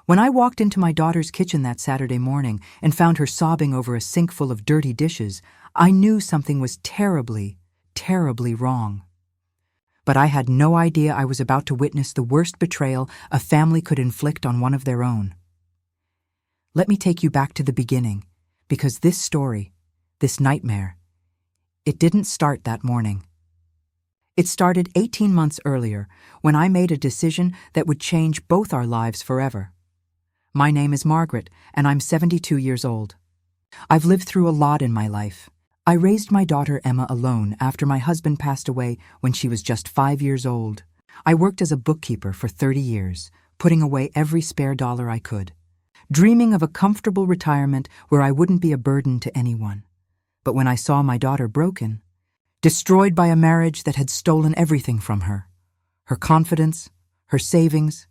When I walked into my daughter's kitchen that Saturday morning and found her sobbing over a sink full of dirty dishes, I knew something was terribly, terribly wrong. But I had no idea I was about to witness the worst betrayal a family could inflict on one of their own. Let me take you back to the beginning, because this story, this nightmare, it didn't start that morning. It started 18 months earlier, when I made a decision that would change both our lives forever. My name is Margaret, and I'm 72 years old. I've lived through a lot in my life. I raised my daughter Emma alone after my husband passed away when she was just 5 years old. I worked as a bookkeeper for 30 years, putting away every spare dollar I could, dreaming of a comfortable retirement where I wouldn't be a burden to anyone. But when I saw my daughter broken, destroyed by a marriage that had stolen everything from her, her confidence, her savings,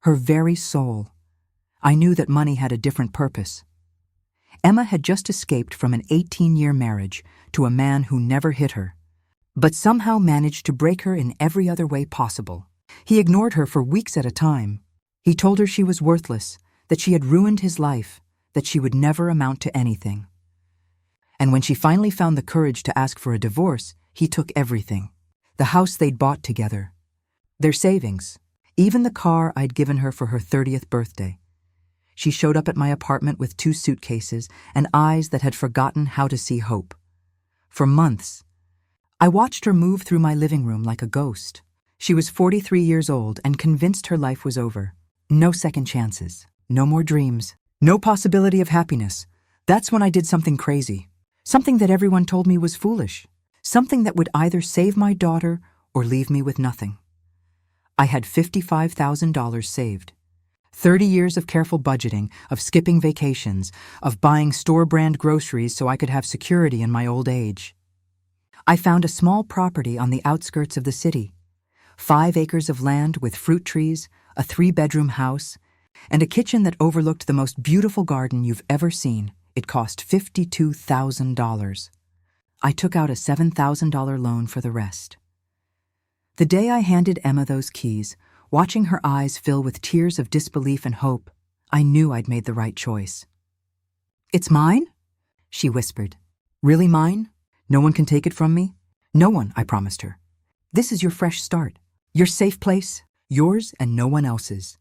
her very soul, I knew that money had a different purpose. Emma had just escaped from an 18-year marriage to a man who never hit her, but somehow managed to break her in every other way possible. He ignored her for weeks at a time. He told her she was worthless, that she had ruined his life, that she would never amount to anything. And when she finally found the courage to ask for a divorce, he took everything. The house they'd bought together, their savings, even the car I'd given her for her 30th birthday. She showed up at my apartment with 2 suitcases and eyes that had forgotten how to see hope. For months, I watched her move through my living room like a ghost. She was 43 years old and convinced her life was over. No second chances, no more dreams, no possibility of happiness. That's when I did something crazy, something that everyone told me was foolish, something that would either save my daughter or leave me with nothing. I had $55,000 saved. 30 years of careful budgeting, of skipping vacations, of buying store-brand groceries so I could have security in my old age. I found a small property on the outskirts of the city, 5 acres of land with fruit trees, a 3-bedroom house, and a kitchen that overlooked the most beautiful garden you've ever seen. It cost $52,000. I took out a $7,000 loan for the rest. The day I handed Emma those keys, watching her eyes fill with tears of disbelief and hope, I knew I'd made the right choice. "It's mine?" she whispered. "Really mine? No one can take it from me?" "No one," I promised her. "This is your fresh start, your safe place, yours and no one else's."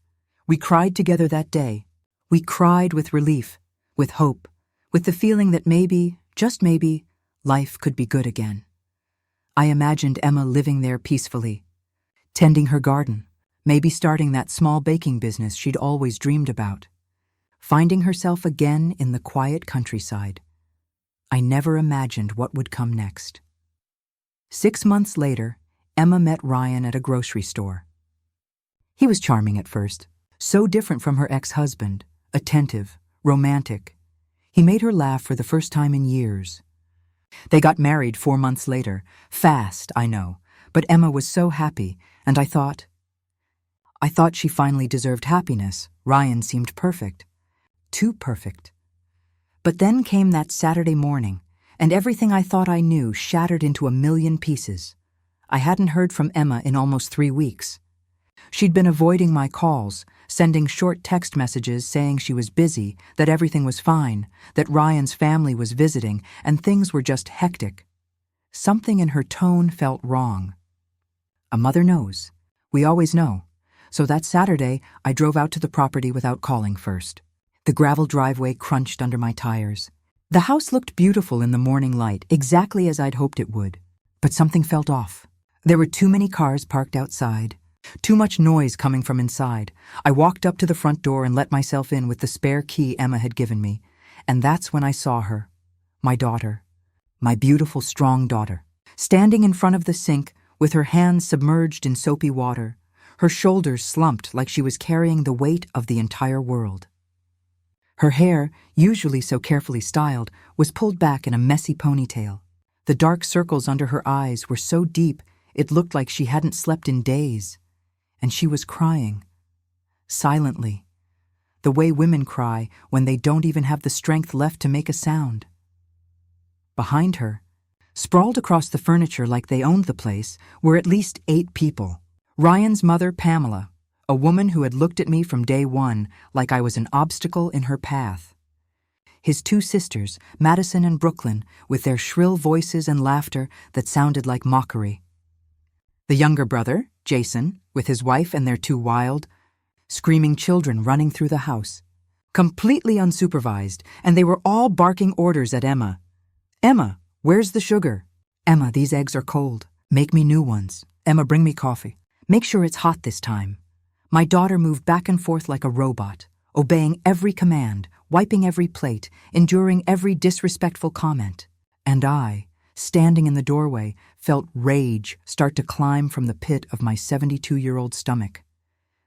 We cried together that day. We cried with relief, with hope, with the feeling that maybe, just maybe, life could be good again. I imagined Emma living there peacefully, tending her garden, maybe starting that small baking business she'd always dreamed about, finding herself again in the quiet countryside. I never imagined what would come next. 6 months later, Emma met Ryan at a grocery store. He was charming at first, so different from her ex-husband, attentive, romantic. He made her laugh for the first time in years. They got married 4 months later. Fast, I know, but Emma was so happy, and I thought she finally deserved happiness. Ryan seemed perfect. Too perfect. But then came that Saturday morning, and everything I thought I knew shattered into a million pieces. I hadn't heard from Emma in almost 3 weeks. She'd been avoiding my calls, sending short text messages saying she was busy, that everything was fine, that Ryan's family was visiting, and things were just hectic. Something in her tone felt wrong. A mother knows. We always know. So that Saturday, I drove out to the property without calling first. The gravel driveway crunched under my tires. The house looked beautiful in the morning light, exactly as I'd hoped it would. But something felt off. There were too many cars parked outside. Too much noise coming from inside. I walked up to the front door and let myself in with the spare key Emma had given me. And that's when I saw her, my daughter, my beautiful, strong daughter, standing in front of the sink with her hands submerged in soapy water, her shoulders slumped like she was carrying the weight of the entire world. Her hair, usually so carefully styled, was pulled back in a messy ponytail. The dark circles under her eyes were so deep it looked like she hadn't slept in days. And she was crying, silently, the way women cry when they don't even have the strength left to make a sound. Behind her, sprawled across the furniture like they owned the place, were at least 8 people. Ryan's mother, Pamela, A woman who had looked at me from day one like I was an obstacle in her path. His two sisters, Madison and Brooklyn, with their shrill voices and laughter that sounded like mockery. The younger brother, Jason, with his wife and their two wild, screaming children running through the house. Completely unsupervised, and they were all barking orders at Emma. "Emma, where's the sugar? Emma, these eggs are cold. Make me new ones. Emma, bring me coffee. Make sure it's hot this time." My daughter moved back and forth like a robot, obeying every command, wiping every plate, enduring every disrespectful comment. And I, standing in the doorway, felt rage start to climb from the pit of my 72-year-old stomach.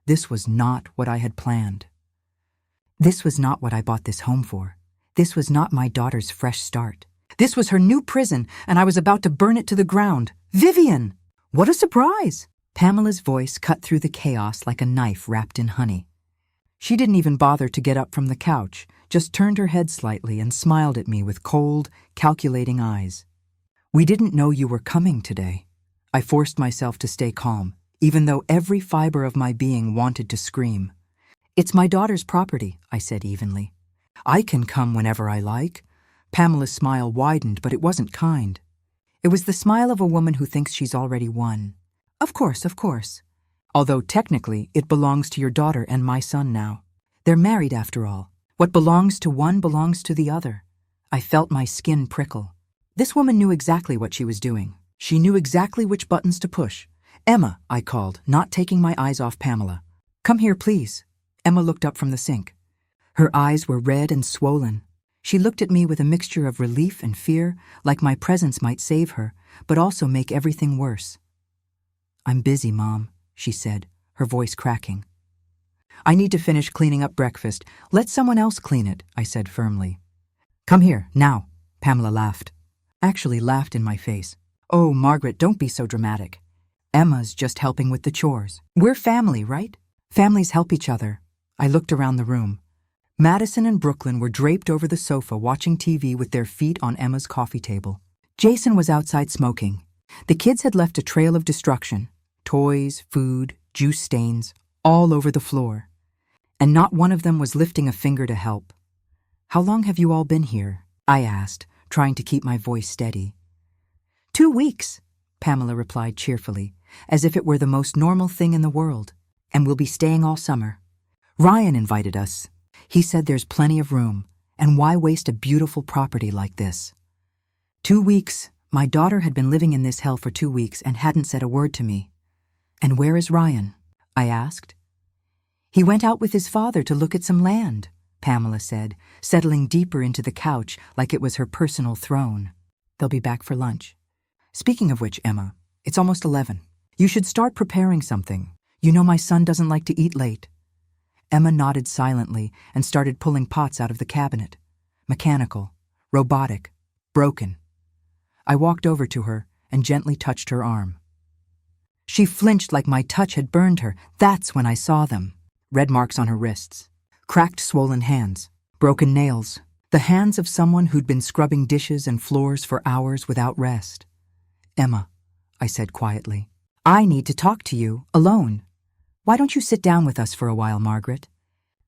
This was not what I had planned. This was not what I bought this home for. This was not my daughter's fresh start. This was her new prison, and I was about to burn it to the ground. Vivian! What a surprise! Pamela's voice cut through the chaos like a knife wrapped in honey. She didn't even bother to get up from the couch, just turned her head slightly and smiled at me with cold, calculating eyes. "We didn't know you were coming today." I forced myself to stay calm, even though every fiber of my being wanted to scream. "It's my daughter's property," I said evenly. "I can come whenever I like." Pamela's smile widened, but it wasn't kind. It was the smile of a woman who thinks she's already won. Of course. Although technically it belongs to your daughter and my son now. They're married after all. What belongs to one belongs to the other. I felt my skin prickle. This woman knew exactly what she was doing. She knew exactly which buttons to push. "Emma," I called, not taking my eyes off Pamela. "Come here, please." Emma looked up from the sink. Her eyes were red and swollen. She looked at me with a mixture of relief and fear, like my presence might save her, but also make everything worse. "I'm busy, Mom," she said, her voice cracking. "I need to finish cleaning up breakfast. Let someone else clean it," I said firmly. "Come here, now," Pamela laughed. Actually laughed in my face. "Oh, Margaret, don't be so dramatic. Emma's just helping with the chores. We're family, right? Families help each other." I looked around the room. Madison and Brooklyn were draped over the sofa watching TV with their feet on Emma's coffee table. Jason was outside smoking. The kids had left a trail of destruction. Toys, food, juice stains, all over the floor. And not one of them was lifting a finger to help. "How long have you all been here?" I asked, trying to keep my voice steady. 2 weeks, Pamela replied cheerfully, as if it were the most normal thing in the world. "And we'll be staying all summer. Ryan invited us. He said there's plenty of room, and why waste a beautiful property like this?" 2 weeks. My daughter had been living in this hell for 2 weeks and hadn't said a word to me. "And where is Ryan?" I asked. "He went out with his father to look at some land," Pamela said, settling deeper into the couch like it was her personal throne. "They'll be back for lunch. Speaking of which, Emma, it's almost 11. You should start preparing something. You know my son doesn't like to eat late." Emma nodded silently and started pulling pots out of the cabinet. Mechanical, robotic, broken. I walked over to her and gently touched her arm. She flinched like my touch had burned her. That's when I saw them. Red marks on her wrists. Cracked, swollen hands. Broken nails. The hands of someone who'd been scrubbing dishes and floors for hours without rest. "Emma," I said quietly, "I need to talk to you, alone. Why don't you sit down with us for a while, Margaret?"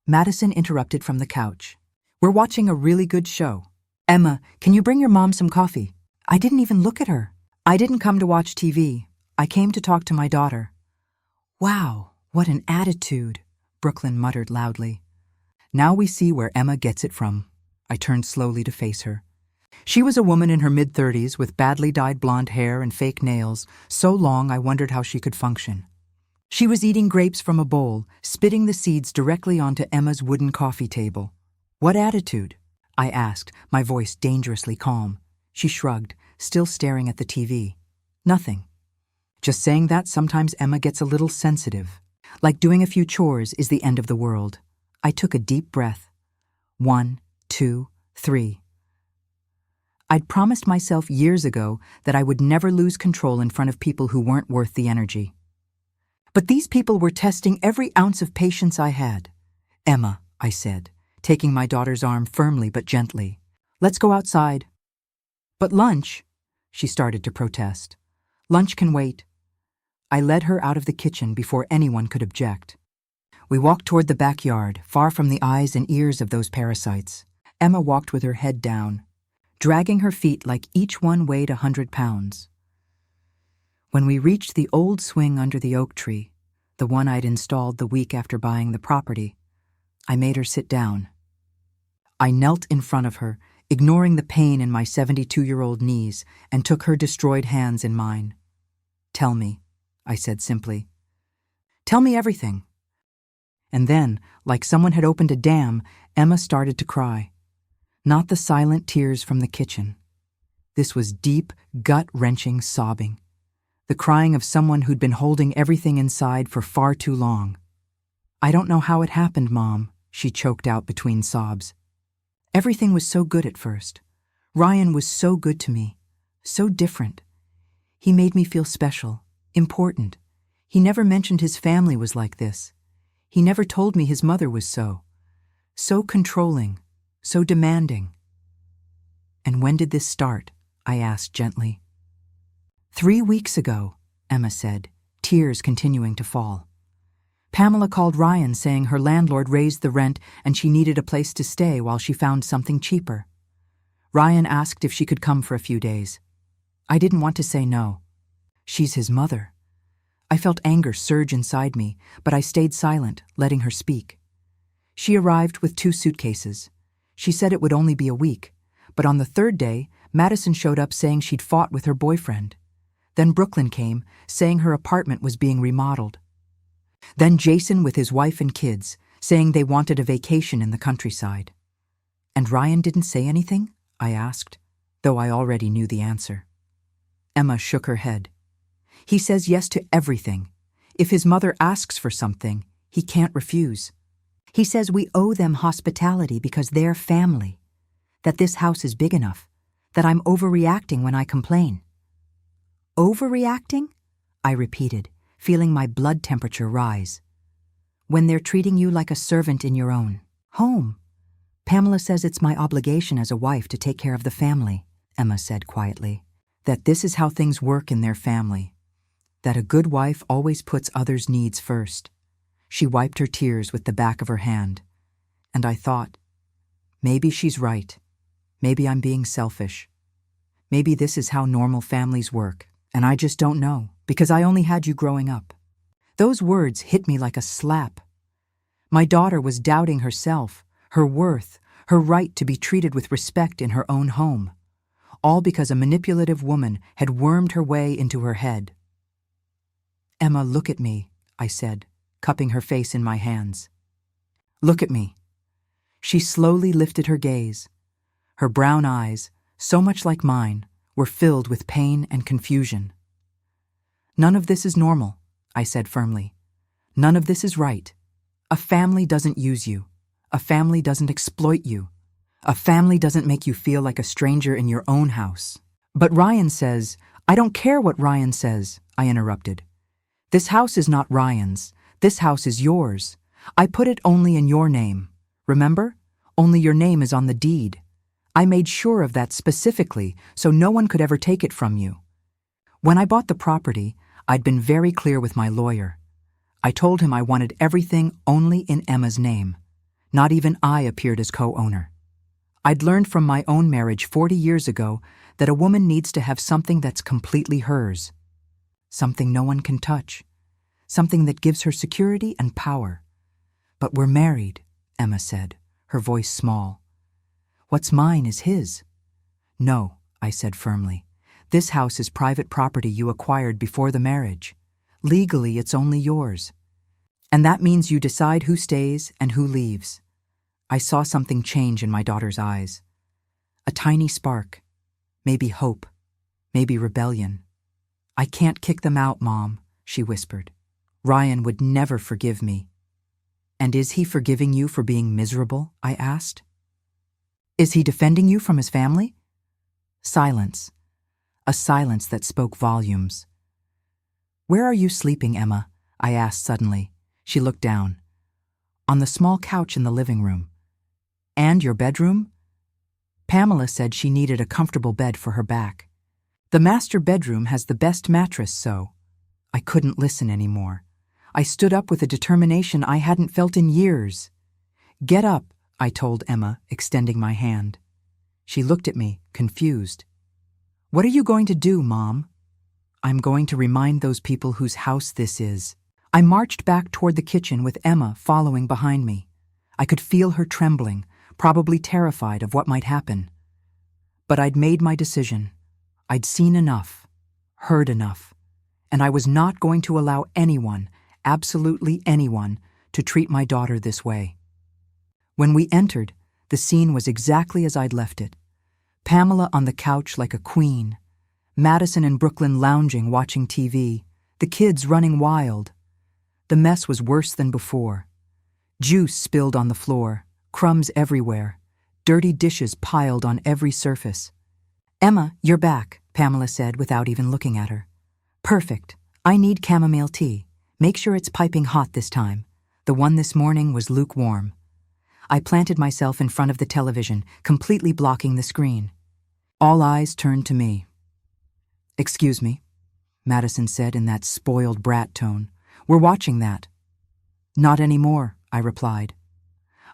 Madison interrupted from the couch. "We're watching a really good show. Emma, can you bring your mom some coffee?" I didn't even look at her. "I didn't come to watch TV. I came to talk to my daughter." "Wow, what an attitude," Brooklyn muttered loudly. "Now we see where Emma gets it from." I turned slowly to face her. She was a woman in her mid-30s with badly dyed blonde hair and fake nails, so long I wondered how she could function. She was eating grapes from a bowl, spitting the seeds directly onto Emma's wooden coffee table. "What attitude?" I asked, my voice dangerously calm. She shrugged, still staring at the TV. "Nothing. Just saying that sometimes Emma gets a little sensitive. Like doing a few chores is the end of the world." I took a deep breath. 1, 2, 3. I'd promised myself years ago that I would never lose control in front of people who weren't worth the energy. But these people were testing every ounce of patience I had. "Emma," I said, taking my daughter's arm firmly but gently. "Let's go outside." "But lunch," she started to protest. "Lunch can wait." I led her out of the kitchen before anyone could object. We walked toward the backyard, far from the eyes and ears of those parasites. Emma walked with her head down, dragging her feet like each one weighed 100 pounds. When we reached the old swing under the oak tree, the one I'd installed the week after buying the property, I made her sit down. I knelt in front of her, ignoring the pain in my 72-year-old knees, and took her destroyed hands in mine. "Tell me," I said simply. "Tell me everything." And then, like someone had opened a dam, Emma started to cry. Not the silent tears from the kitchen. This was deep, gut-wrenching sobbing. The crying of someone who'd been holding everything inside for far too long. "I don't know how it happened, Mom," she choked out between sobs. "Everything was so good at first. Ryan was so good to me, so different. He made me feel special, important. He never mentioned his family was like this. He never told me his mother was so controlling, so demanding." "And when did this start?" I asked gently. 3 weeks ago," Emma said, tears continuing to fall. "Pamela called Ryan saying her landlord raised the rent and she needed a place to stay while she found something cheaper. Ryan asked if she could come for a few days. I didn't want to say no. She's his mother." I felt anger surge inside me, but I stayed silent, letting her speak. "She arrived with 2 suitcases. She said it would only be a week, but on the 3rd day, Madison showed up saying she'd fought with her boyfriend. Then Brooklyn came, saying her apartment was being remodeled. Then Jason with his wife and kids, saying they wanted a vacation in the countryside." "And Ryan didn't say anything?" I asked, though I already knew the answer. Emma shook her head. "He says yes to everything. If his mother asks for something, he can't refuse. He says we owe them hospitality because they're family, that this house is big enough, that I'm overreacting when I complain." "Overreacting?" I repeated, feeling my blood temperature rise. "When they're treating you like a servant in your own home. Pamela says it's my obligation as a wife to take care of the family," Emma said quietly. "That this is how things work in their family. That a good wife always puts others' needs first." She wiped her tears with the back of her hand. And I thought, maybe she's right. Maybe I'm being selfish. Maybe this is how normal families work, and I just don't know, because I only had you growing up. Those words hit me like a slap. My daughter was doubting herself, her worth, her right to be treated with respect in her own home, all because a manipulative woman had wormed her way into her head. "Emma, look at me," I said, cupping her face in my hands. "Look at me." She slowly lifted her gaze. Her brown eyes, so much like mine, were filled with pain and confusion. "None of this is normal," I said firmly. "None of this is right. A family doesn't use you. A family doesn't exploit you. A family doesn't make you feel like a stranger in your own house." "But Ryan says—" "I don't care what Ryan says," I interrupted. "This house is not Ryan's. This house is yours. I put it only in your name. Remember? Only your name is on the deed. I made sure of that specifically so no one could ever take it from you. When I bought the property, I'd been very clear with my lawyer. I told him I wanted everything only in Emma's name. Not even I appeared as co-owner. I'd learned from my own marriage 40 years ago that a woman needs to have something that's completely hers. Something no one can touch. Something that gives her security and power. But we're married," Emma said, her voice small. "What's mine is his." "No," I said firmly. "This house is private property you acquired before the marriage. Legally, it's only yours. And that means you decide who stays and who leaves." I saw something change in my daughter's eyes. A tiny spark. Maybe hope. Maybe rebellion. "I can't kick them out, Mom," she whispered. "Ryan would never forgive me." "And is he forgiving you for being miserable?" I asked. "Is he defending you from his family?" Silence. A silence that spoke volumes. "Where are you sleeping, Emma?" I asked suddenly. She looked down. "On the small couch in the living room." "And your bedroom?" Pamela said she needed a comfortable bed for her back. "The master bedroom has the best mattress, so—" I couldn't listen anymore. I stood up with a determination I hadn't felt in years. "Get up," I told Emma, extending my hand. She looked at me, confused. "What are you going to do, Mom?" "I'm going to remind those people whose house this is." I marched back toward the kitchen with Emma following behind me. I could feel her trembling, probably terrified of what might happen. But I'd made my decision. I'd seen enough, heard enough, and I was not going to allow anyone, absolutely anyone, to treat my daughter this way. When we entered, the scene was exactly as I'd left it. Pamela on the couch like a queen, Madison and Brooklyn lounging watching TV, the kids running wild. The mess was worse than before. Juice spilled on the floor, crumbs everywhere, dirty dishes piled on every surface. "Emma, you're back," Pamela said without even looking at her. "Perfect. I need chamomile tea. Make sure it's piping hot this time. The one this morning was lukewarm." I planted myself in front of the television, completely blocking the screen. All eyes turned to me. "Excuse me," Madison said in that spoiled brat tone. "We're watching that." "Not anymore," I replied.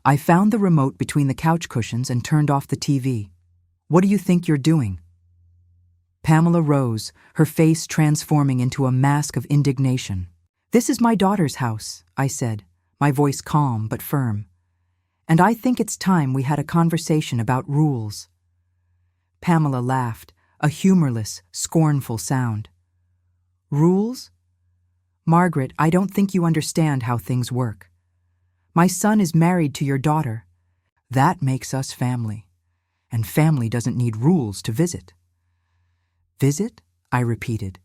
I found the remote between the couch cushions and turned off the TV. "What do you think you're doing?" Pamela rose, her face transforming into a mask of indignation. "This is my daughter's house," I said, my voice calm but firm. "And I think it's time we had a conversation about rules." Pamela laughed, a humorless, scornful sound. "Rules? Margaret, I don't think you understand how things work. My son is married to your daughter. That makes us family. And family doesn't need rules to visit." "Visit?" I repeated,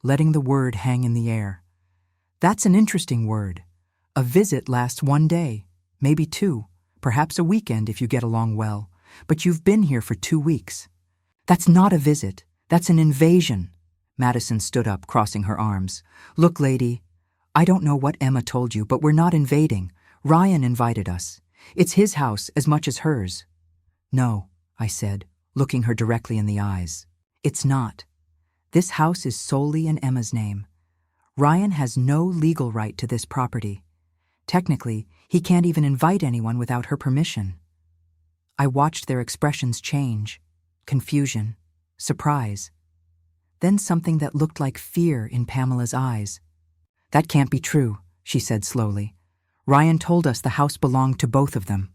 letting the word hang in the air. "That's an interesting word. A visit lasts 1 day, maybe 2, perhaps a weekend if you get along well, but you've been here for 2 weeks. That's not a visit, that's an invasion." Madison stood up, crossing her arms. "Look, lady, I don't know what Emma told you, but we're not invading. Ryan invited us. It's his house as much as hers." "No," I said, looking her directly in the eyes. "It's not. This house is solely in Emma's name. Ryan has no legal right to this property. Technically, he can't even invite anyone without her permission." I watched their expressions change. Confusion, surprise. Then something that looked like fear in Pamela's eyes. "That can't be true," she said slowly. "Ryan told us the house belonged to both of them.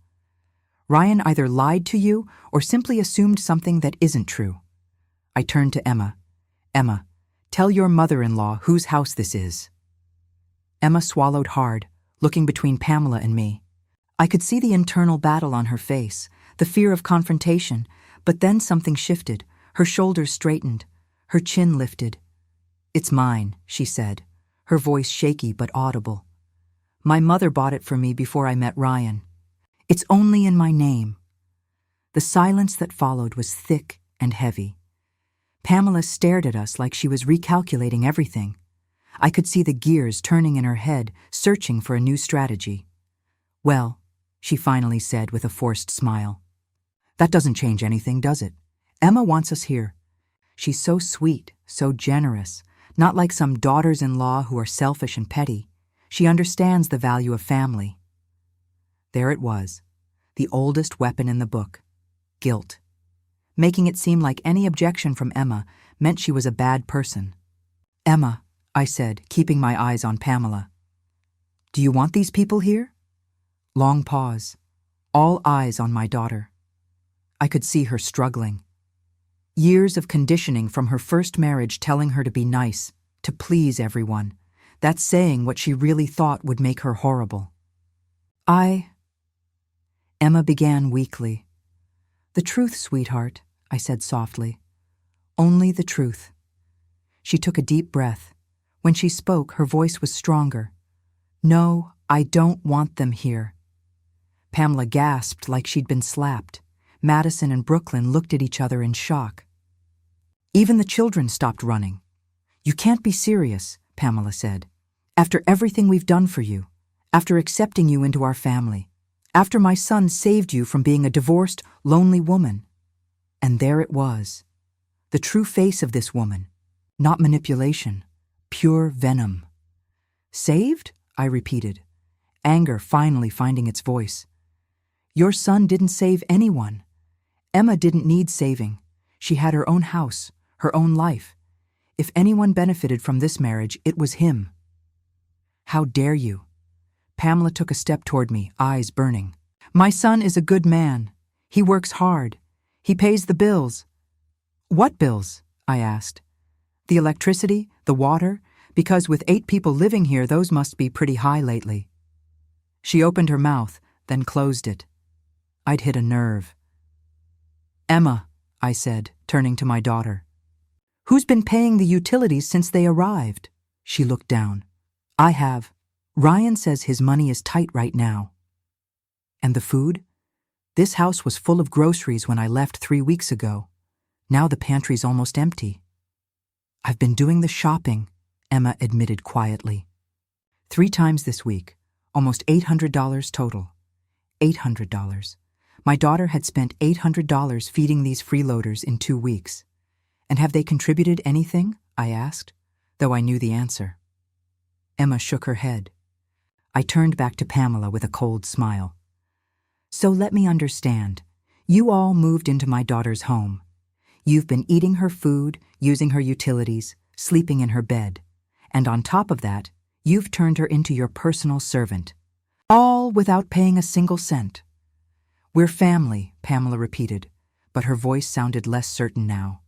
Ryan either lied to you or simply assumed something that isn't true." I turned to Emma. "Emma, tell your mother-in-law whose house this is." Emma swallowed hard, looking between Pamela and me. I could see the internal battle on her face, the fear of confrontation, but then something shifted. Her shoulders straightened, her chin lifted. "It's mine," she said, her voice shaky but audible. "My mother bought it for me before I met Ryan. It's only in my name." The silence that followed was thick and heavy. Pamela stared at us like she was recalculating everything. I could see the gears turning in her head, searching for a new strategy. "Well," she finally said with a forced smile, "that doesn't change anything, does it? Emma wants us here. She's so sweet, so generous, not like some daughters-in-law who are selfish and petty. She understands the value of family." There it was, the oldest weapon in the book, guilt, making it seem like any objection from Emma meant she was a bad person. "Emma," I said, keeping my eyes on Pamela, "do you want these people here?" Long pause, all eyes on my daughter. I could see her struggling. Years of conditioning from her first marriage telling her to be nice, to please everyone. That's saying what she really thought would make her horrible. Emma began weakly. "The truth, sweetheart," I said softly. "Only the truth." She took a deep breath. When she spoke, her voice was stronger. "No, I don't want them here." Pamela gasped like she'd been slapped. Madison and Brooklyn looked at each other in shock. Even the children stopped running. "You can't be serious," Pamela said. "After everything we've done for you, after accepting you into our family, after my son saved you from being a divorced, lonely woman." And there it was, the true face of this woman, not manipulation, pure venom. "Saved?" I repeated, anger finally finding its voice. Your son didn't save anyone. Emma didn't need saving. She had her own house, her own life. If anyone benefited from this marriage, it was him. How dare you? Pamela took a step toward me, eyes burning. My son is a good man. He works hard. He pays the bills. What bills? I asked. The electricity, the water, because with 8 people living here, those must be pretty high lately. She opened her mouth, then closed it. I'd hit a nerve. Emma, I said, turning to my daughter. Who's been paying the utilities since they arrived? She looked down. I have. Ryan says his money is tight right now. And the food? This house was full of groceries when I left 3 weeks ago. Now the pantry's almost empty. I've been doing the shopping, Emma admitted quietly. 3 times this week, almost $800 total. $800. My daughter had spent $800 feeding these freeloaders in 2 weeks. And have they contributed anything? I asked, though I knew the answer. Emma shook her head. I turned back to Pamela with a cold smile. So let me understand. You all moved into my daughter's home. You've been eating her food, using her utilities, sleeping in her bed. And on top of that, you've turned her into your personal servant. All without paying a single cent. We're family, Pamela repeated, but her voice sounded less certain now.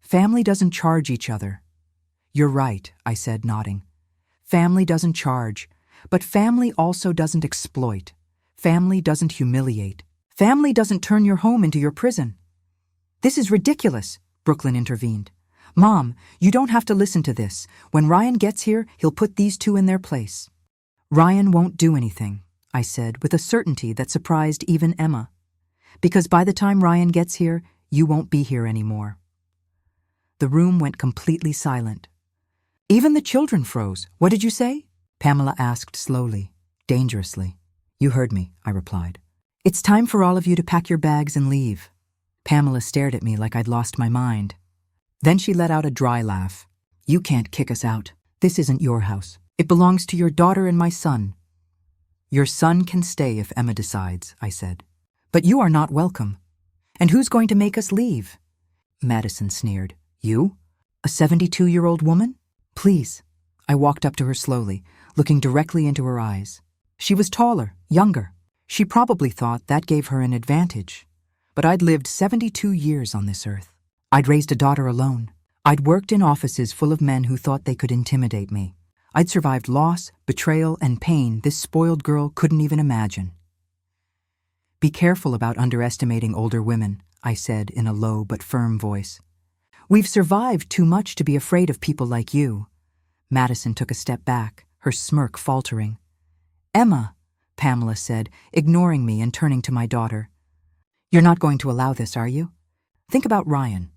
Family doesn't charge each other. You're right, I said, nodding. Family doesn't charge, but family also doesn't exploit. Family doesn't humiliate. Family doesn't turn your home into your prison. This is ridiculous, Brooklyn intervened. Mom, you don't have to listen to this. When Ryan gets here, he'll put these 2 in their place. Ryan won't do anything, I said with a certainty that surprised even Emma. Because by the time Ryan gets here, you won't be here anymore. The room went completely silent. Even the children froze. What did you say? Pamela asked slowly, dangerously. You heard me, I replied. It's time for all of you to pack your bags and leave. Pamela stared at me like I'd lost my mind. Then she let out a dry laugh. You can't kick us out. This isn't your house. It belongs to your daughter and my son. Your son can stay if Emma decides, I said. But you are not welcome. And who's going to make us leave? Madison sneered. You? A 72-year-old woman? Please. I walked up to her slowly, looking directly into her eyes. She was taller, younger. She probably thought that gave her an advantage. But I'd lived 72 years on this earth. I'd raised a daughter alone. I'd worked in offices full of men who thought they could intimidate me. I'd survived loss, betrayal, and pain this spoiled girl couldn't even imagine. Be careful about underestimating older women, I said in a low but firm voice. We've survived too much to be afraid of people like you. Madison took a step back, her smirk faltering. Emma, Pamela said, ignoring me and turning to my daughter. You're not going to allow this, are you? Think about Ryan.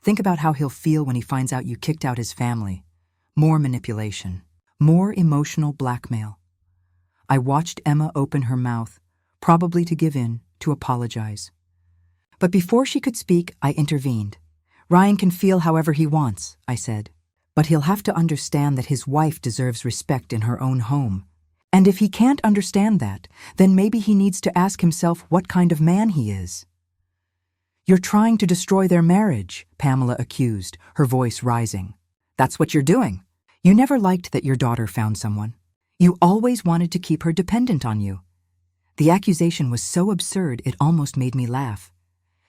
Think about how he'll feel when he finds out you kicked out his family. More manipulation. More emotional blackmail. I watched Emma open her mouth, probably to give in, to apologize. But before she could speak, I intervened. Ryan can feel however he wants, I said. But he'll have to understand that his wife deserves respect in her own home. And if he can't understand that, then maybe he needs to ask himself what kind of man he is. You're trying to destroy their marriage, Pamela accused, her voice rising. That's what you're doing. You never liked that your daughter found someone. You always wanted to keep her dependent on you. The accusation was so absurd it almost made me laugh.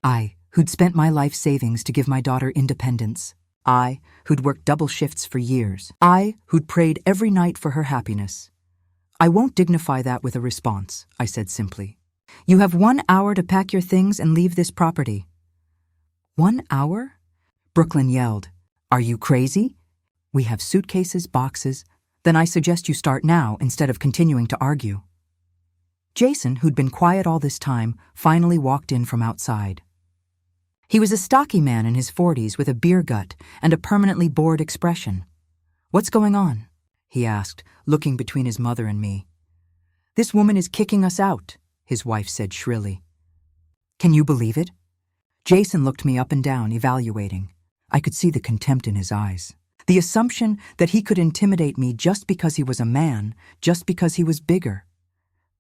I, who'd spent my life savings to give my daughter independence. I, who'd worked double shifts for years. I, who'd prayed every night for her happiness. I won't dignify that with a response, I said simply. You have 1 hour to pack your things and leave this property. 1 hour? Brooklyn yelled. Are you crazy? We have suitcases, boxes. Then I suggest you start now instead of continuing to argue. Jason, who'd been quiet all this time, finally walked in from outside. He was a stocky man in his 40s with a beer gut and a permanently bored expression. What's going on? He asked, looking between his mother and me. This woman is kicking us out, his wife said shrilly. Can you believe it? Jason looked me up and down, evaluating. I could see the contempt in his eyes. The assumption that he could intimidate me just because he was a man, just because he was bigger.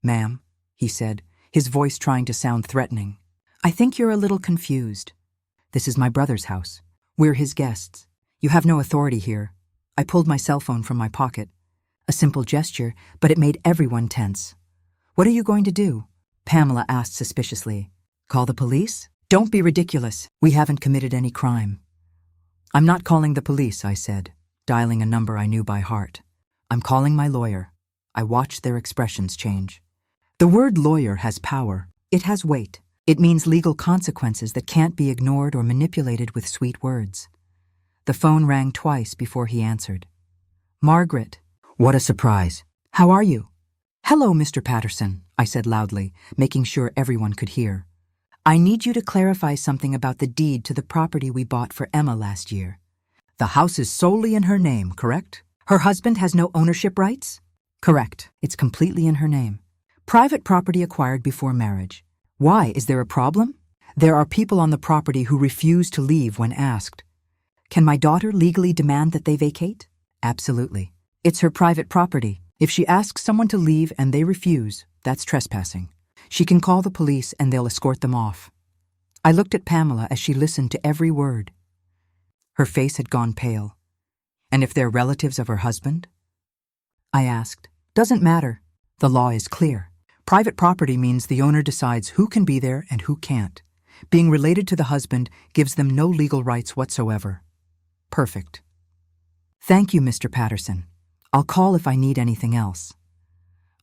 "Ma'am," he said, his voice trying to sound threatening, "I think you're a little confused. This is my brother's house. We're his guests. You have no authority here." I pulled my cell phone from my pocket. A simple gesture, but it made everyone tense. "What are you going to do?" Pamela asked suspiciously. "Call the police?" "Don't be ridiculous. We haven't committed any crime." "I'm not calling the police," I said, dialing a number I knew by heart. "I'm calling my lawyer." I watched their expressions change. The word lawyer has power. It has weight. It means legal consequences that can't be ignored or manipulated with sweet words. The phone rang twice before he answered. "Margaret." "What a surprise. How are you?" "Hello, Mr. Patterson," I said loudly, making sure everyone could hear. "I need you to clarify something about the deed to the property we bought for Emma last year. The house is solely in her name, correct? Her husband has no ownership rights?" "Correct. It's completely in her name. Private property acquired before marriage. Why, is there a problem?" "There are people on the property who refuse to leave when asked." "Can my daughter legally demand that they vacate?" "Absolutely. It's her private property. If she asks someone to leave and they refuse, that's trespassing. She can call the police and they'll escort them off." I looked at Pamela as she listened to every word. Her face had gone pale. "And if they're relatives of her husband?" I asked. "Doesn't matter. The law is clear. Private property means the owner decides who can be there and who can't. Being related to the husband gives them no legal rights whatsoever." "Perfect. Thank you, Mr. Patterson. I'll call if I need anything else."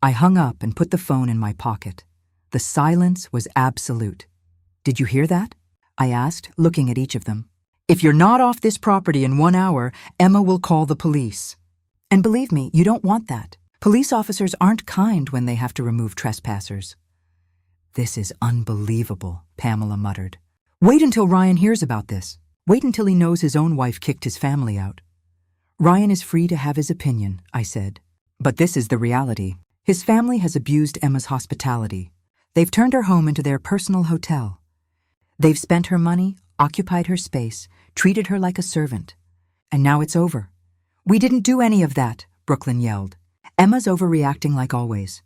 I hung up and put the phone in my pocket. The silence was absolute. "Did you hear that?" I asked, looking at each of them. "If you're not off this property in 1 hour, Emma will call the police." And believe me, you don't want that. Police officers aren't kind when they have to remove trespassers. "This is unbelievable," Pamela muttered. "Wait until Ryan hears about this. Wait until he knows his own wife kicked his family out." "Ryan is free to have his opinion," I said. "But this is the reality. His family has abused Emma's hospitality. They've turned her home into their personal hotel. They've spent her money, occupied her space, treated her like a servant. And now it's over." "We didn't do any of that," Brooklyn yelled. "Emma's overreacting like always."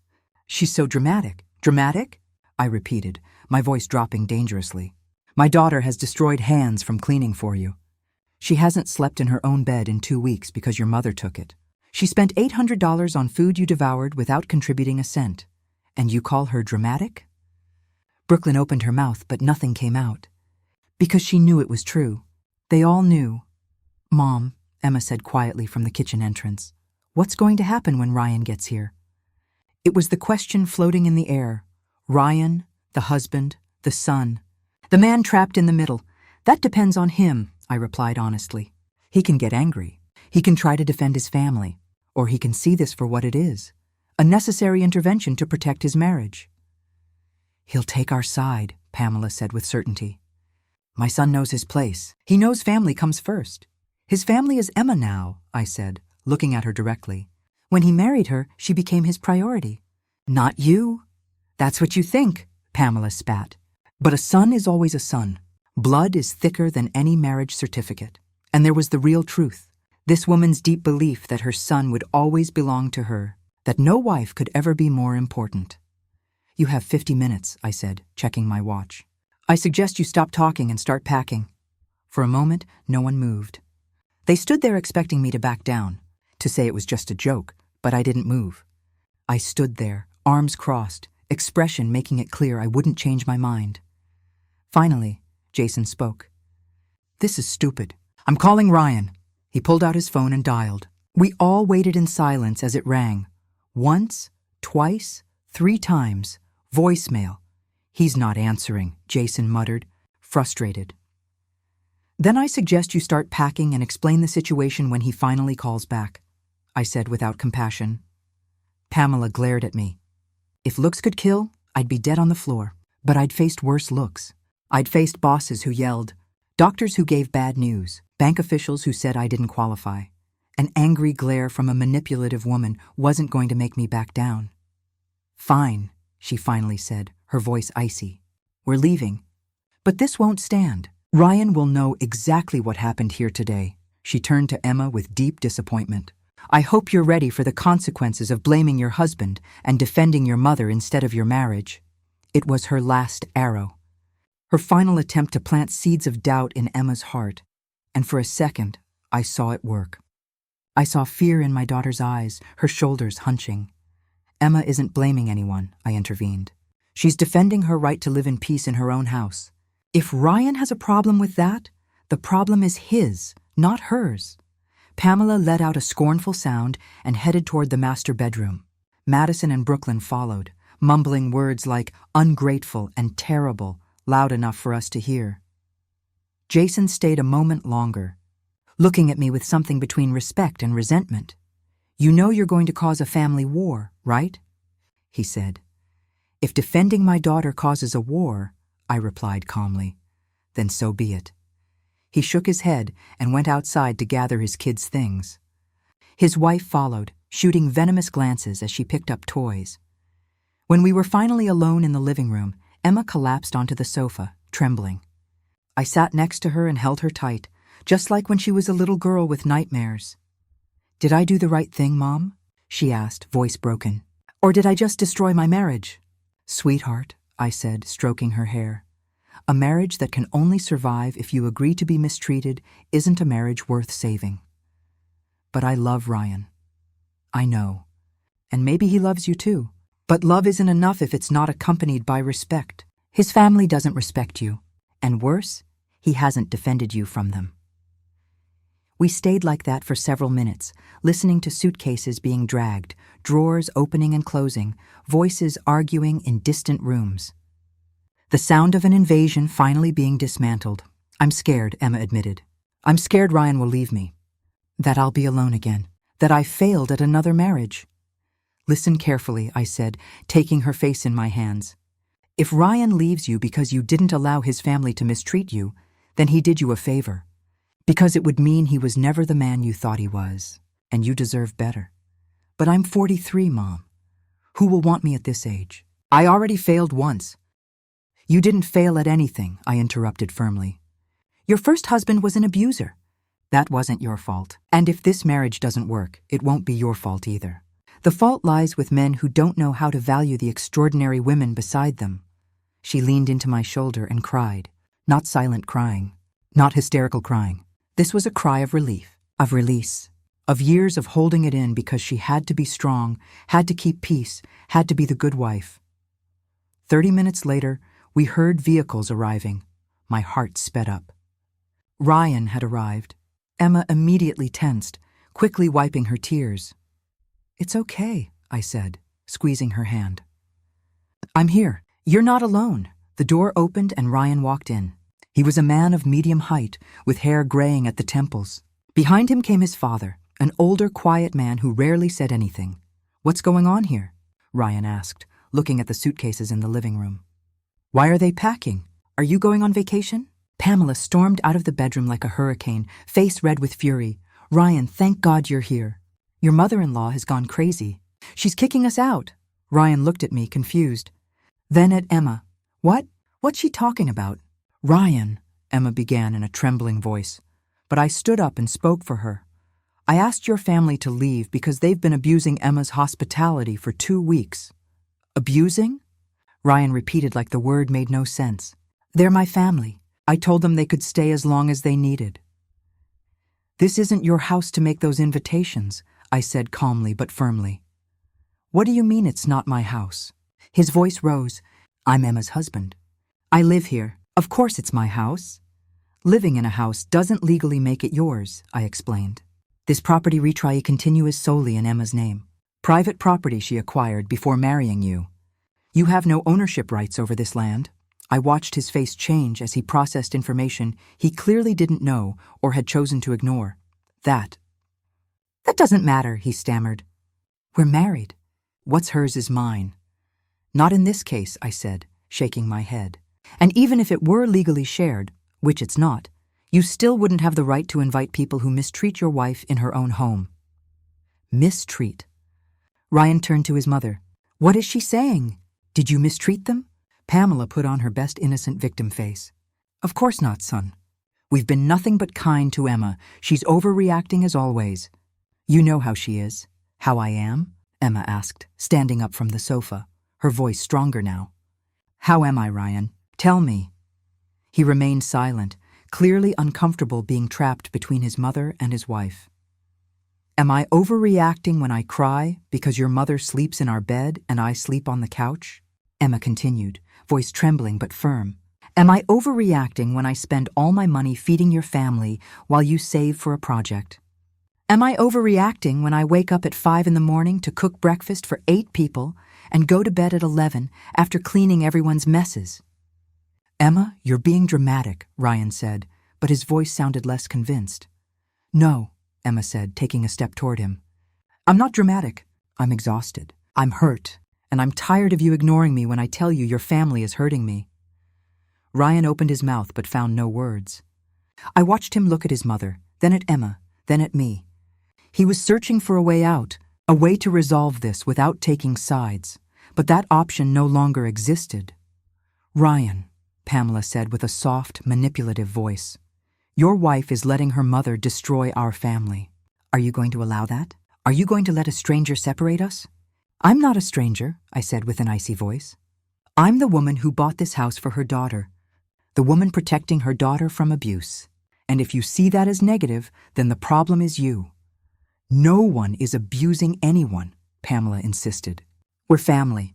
"She's so dramatic." "Dramatic?" I repeated, my voice dropping dangerously. "My daughter has destroyed hands from cleaning for you. She hasn't slept in her own bed in 2 weeks because your mother took it. She spent $800 on food you devoured without contributing a cent. And you call her dramatic?" Brooklyn opened her mouth, but nothing came out. Because she knew it was true. They all knew. "Mom," Emma said quietly from the kitchen entrance, "what's going to happen when Ryan gets here?" It was the question floating in the air. Ryan, the husband, the son. The man trapped in the middle. "That depends on him," I replied honestly. "He can get angry. He can try to defend his family. Or he can see this for what it is. A necessary intervention to protect his marriage." "He'll take our side," Pamela said with certainty. "My son knows his place. He knows family comes first. His family is Emma now," I said, looking at her directly. "When he married her, she became his priority." "Not you." "That's what you think," Pamela spat. "But a son is always a son. Blood is thicker than any marriage certificate." And there was the real truth. This woman's deep belief that her son would always belong to her, that no wife could ever be more important. "You have 50 minutes, I said, checking my watch. "I suggest you stop talking and start packing." For a moment, no one moved. They stood there expecting me to back down, to say it was just a joke, but I didn't move. I stood there, arms crossed, expression making it clear I wouldn't change my mind. Finally, Jason spoke. "This is stupid. I'm calling Ryan." He pulled out his phone and dialed. We all waited in silence as it rang. Once, twice, 3 times. Voicemail. "He's not answering," Jason muttered, frustrated. "Then I suggest you start packing and explain the situation when he finally calls back," I said without compassion. Pamela glared at me. If looks could kill, I'd be dead on the floor. But I'd faced worse looks. I'd faced bosses who yelled, doctors who gave bad news, bank officials who said I didn't qualify. An angry glare from a manipulative woman wasn't going to make me back down. "Fine," she finally said, her voice icy. "We're leaving. But this won't stand. Ryan will know exactly what happened here today. She turned to Emma with deep disappointment. I hope you're ready for the consequences of blaming your husband and defending your mother instead of your marriage. It was her last arrow. Her final attempt to plant seeds of doubt in Emma's heart. And for a second, I saw it work. I saw fear in my daughter's eyes, her shoulders hunching. Emma isn't blaming anyone, I intervened. She's defending her right to live in peace in her own house. If Ryan has a problem with that, the problem is his, not hers. Pamela let out a scornful sound and headed toward the master bedroom. Madison and Brooklyn followed, mumbling words like ungrateful and terrible, loud enough for us to hear. Jason stayed a moment longer, looking at me with something between respect and resentment. You know you're going to cause a family war, right? He said. If defending my daughter causes a war, I replied calmly, then so be it. He shook his head and went outside to gather his kids' things. His wife followed, shooting venomous glances as she picked up toys. When we were finally alone in the living room, Emma collapsed onto the sofa, trembling. I sat next to her and held her tight, just like when she was a little girl with nightmares. Did I do the right thing, Mom? She asked, voice broken. Or did I just destroy my marriage? Sweetheart, I said, stroking her hair. A marriage that can only survive if you agree to be mistreated isn't a marriage worth saving. But I love Ryan. I know. And maybe he loves you too. But love isn't enough if it's not accompanied by respect. His family doesn't respect you. And worse, he hasn't defended you from them. We stayed like that for several minutes, listening to suitcases being dragged, drawers opening and closing, voices arguing in distant rooms. The sound of an invasion finally being dismantled. I'm scared, Emma admitted. I'm scared Ryan will leave me. That I'll be alone again. That I failed at another marriage. Listen carefully, I said, taking her face in my hands. If Ryan leaves you because you didn't allow his family to mistreat you, then he did you a favor. Because it would mean he was never the man you thought he was, and you deserve better. But I'm 43, Mom. Who will want me at this age? I already failed once. You didn't fail at anything, I interrupted firmly. Your first husband was an abuser. That wasn't your fault. And if this marriage doesn't work, it won't be your fault either. The fault lies with men who don't know how to value the extraordinary women beside them. She leaned into my shoulder and cried, not silent crying, not hysterical crying. This was a cry of relief, of release, of years of holding it in because she had to be strong, had to keep peace, had to be the good wife. 30 minutes later, we heard vehicles arriving. My heart sped up. Ryan had arrived. Emma immediately tensed, quickly wiping her tears. It's okay, I said, squeezing her hand. I'm here. You're not alone. The door opened and Ryan walked in. He was a man of medium height, with hair graying at the temples. Behind him came his father, an older, quiet man who rarely said anything. What's going on here? Ryan asked, looking at the suitcases in the living room. Why are they packing? Are you going on vacation? Pamela stormed out of the bedroom like a hurricane, face red with fury. Ryan, thank God you're here. Your mother-in-law has gone crazy. She's kicking us out. Ryan looked at me, confused. Then at Emma. What? What's she talking about? Ryan, Emma began in a trembling voice. But I stood up and spoke for her. I asked your family to leave because they've been abusing Emma's hospitality for 2 weeks. Abusing? Ryan repeated like the word made no sense. They're my family. I told them they could stay as long as they needed. This isn't your house to make those invitations, I said calmly but firmly. What do you mean it's not my house? His voice rose. I'm Emma's husband. I live here. Of course it's my house. Living in a house doesn't legally make it yours, I explained. This property retrial continues solely in Emma's name. Private property she acquired before marrying you. You have no ownership rights over this land. I watched his face change as he processed information he clearly didn't know or had chosen to ignore. That doesn't matter, he stammered. We're married. What's hers is mine. Not in this case, I said, shaking my head. And even if it were legally shared, which it's not, you still wouldn't have the right to invite people who mistreat your wife in her own home. Mistreat. Ryan turned to his mother. What is she saying? Did you mistreat them? Pamela put on her best innocent victim face. Of course not, son. We've been nothing but kind to Emma. She's overreacting as always. You know how she is. How I am? Emma asked, standing up from the sofa, her voice stronger now. How am I, Ryan? Tell me. He remained silent, clearly uncomfortable being trapped between his mother and his wife. Am I overreacting when I cry because your mother sleeps in our bed and I sleep on the couch? Emma continued, voice trembling but firm. Am I overreacting when I spend all my money feeding your family while you save for a project? Am I overreacting when I wake up at 5 in the morning to cook breakfast for 8 people and go to bed at 11 after cleaning everyone's messes? Emma, you're being dramatic, Ryan said, but his voice sounded less convinced. No, Emma said, taking a step toward him. I'm not dramatic. I'm exhausted. I'm hurt, and I'm tired of you ignoring me when I tell you your family is hurting me. Ryan opened his mouth but found no words. I watched him look at his mother, then at Emma, then at me. He was searching for a way out, a way to resolve this without taking sides, but that option no longer existed. Ryan, Pamela said with a soft, manipulative voice, your wife is letting her mother destroy our family. Are you going to allow that? Are you going to let a stranger separate us? I'm not a stranger, I said with an icy voice. I'm the woman who bought this house for her daughter, the woman protecting her daughter from abuse. And if you see that as negative, then the problem is you. No one is abusing anyone, Pamela insisted. We're family.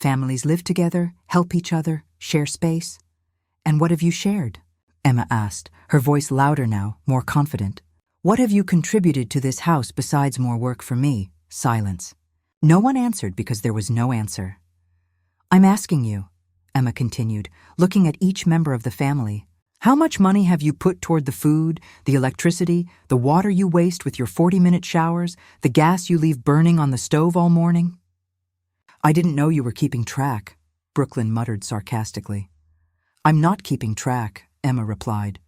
Families live together, help each other, share space. And what have you shared? Emma asked, her voice louder now, more confident. What have you contributed to this house besides more work for me? Silence. No one answered because there was no answer. I'm asking you, Emma continued, looking at each member of the family. How much money have you put toward the food, the electricity, the water you waste with your 40-minute showers, the gas you leave burning on the stove all morning? I didn't know you were keeping track, Brooklyn muttered sarcastically. I'm not keeping track, Emma replied.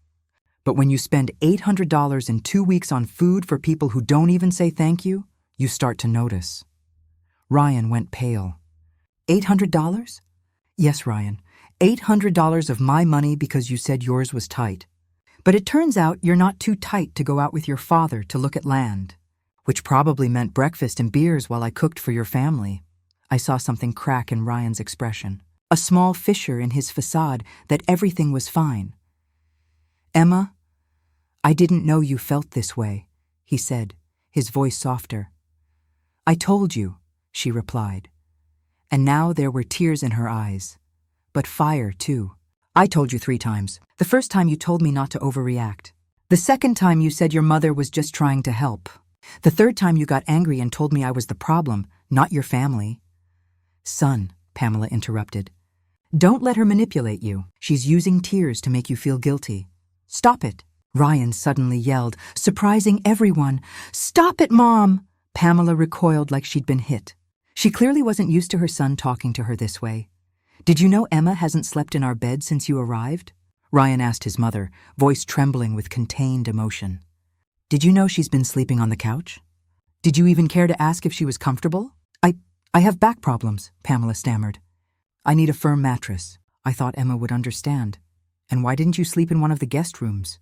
But when you spend $800 in 2 weeks on food for people who don't even say thank you, you start to notice. Ryan went pale. $800? Yes, Ryan. $800 of my money because you said yours was tight. But it turns out you're not too tight to go out with your father to look at land, which probably meant breakfast and beers while I cooked for your family. I saw something crack in Ryan's expression, a small fissure in his facade that everything was fine. Emma, I didn't know you felt this way, he said, his voice softer. I told you, she replied. And now there were tears in her eyes. But fire, too. I told you 3 times. The first time you told me not to overreact. The second time you said your mother was just trying to help. The third time you got angry and told me I was the problem, not your family. Son, Pamela interrupted. Don't let her manipulate you. She's using tears to make you feel guilty. Stop it, Ryan suddenly yelled, surprising everyone. Stop it, Mom! Pamela recoiled like she'd been hit. She clearly wasn't used to her son talking to her this way. Did you know Emma hasn't slept in our bed since you arrived? Ryan asked his mother, voice trembling with contained emotion. Did you know she's been sleeping on the couch? Did you even care to ask if she was comfortable? I have back problems, Pamela stammered. I need a firm mattress. I thought Emma would understand. And why didn't you sleep in one of the guest rooms?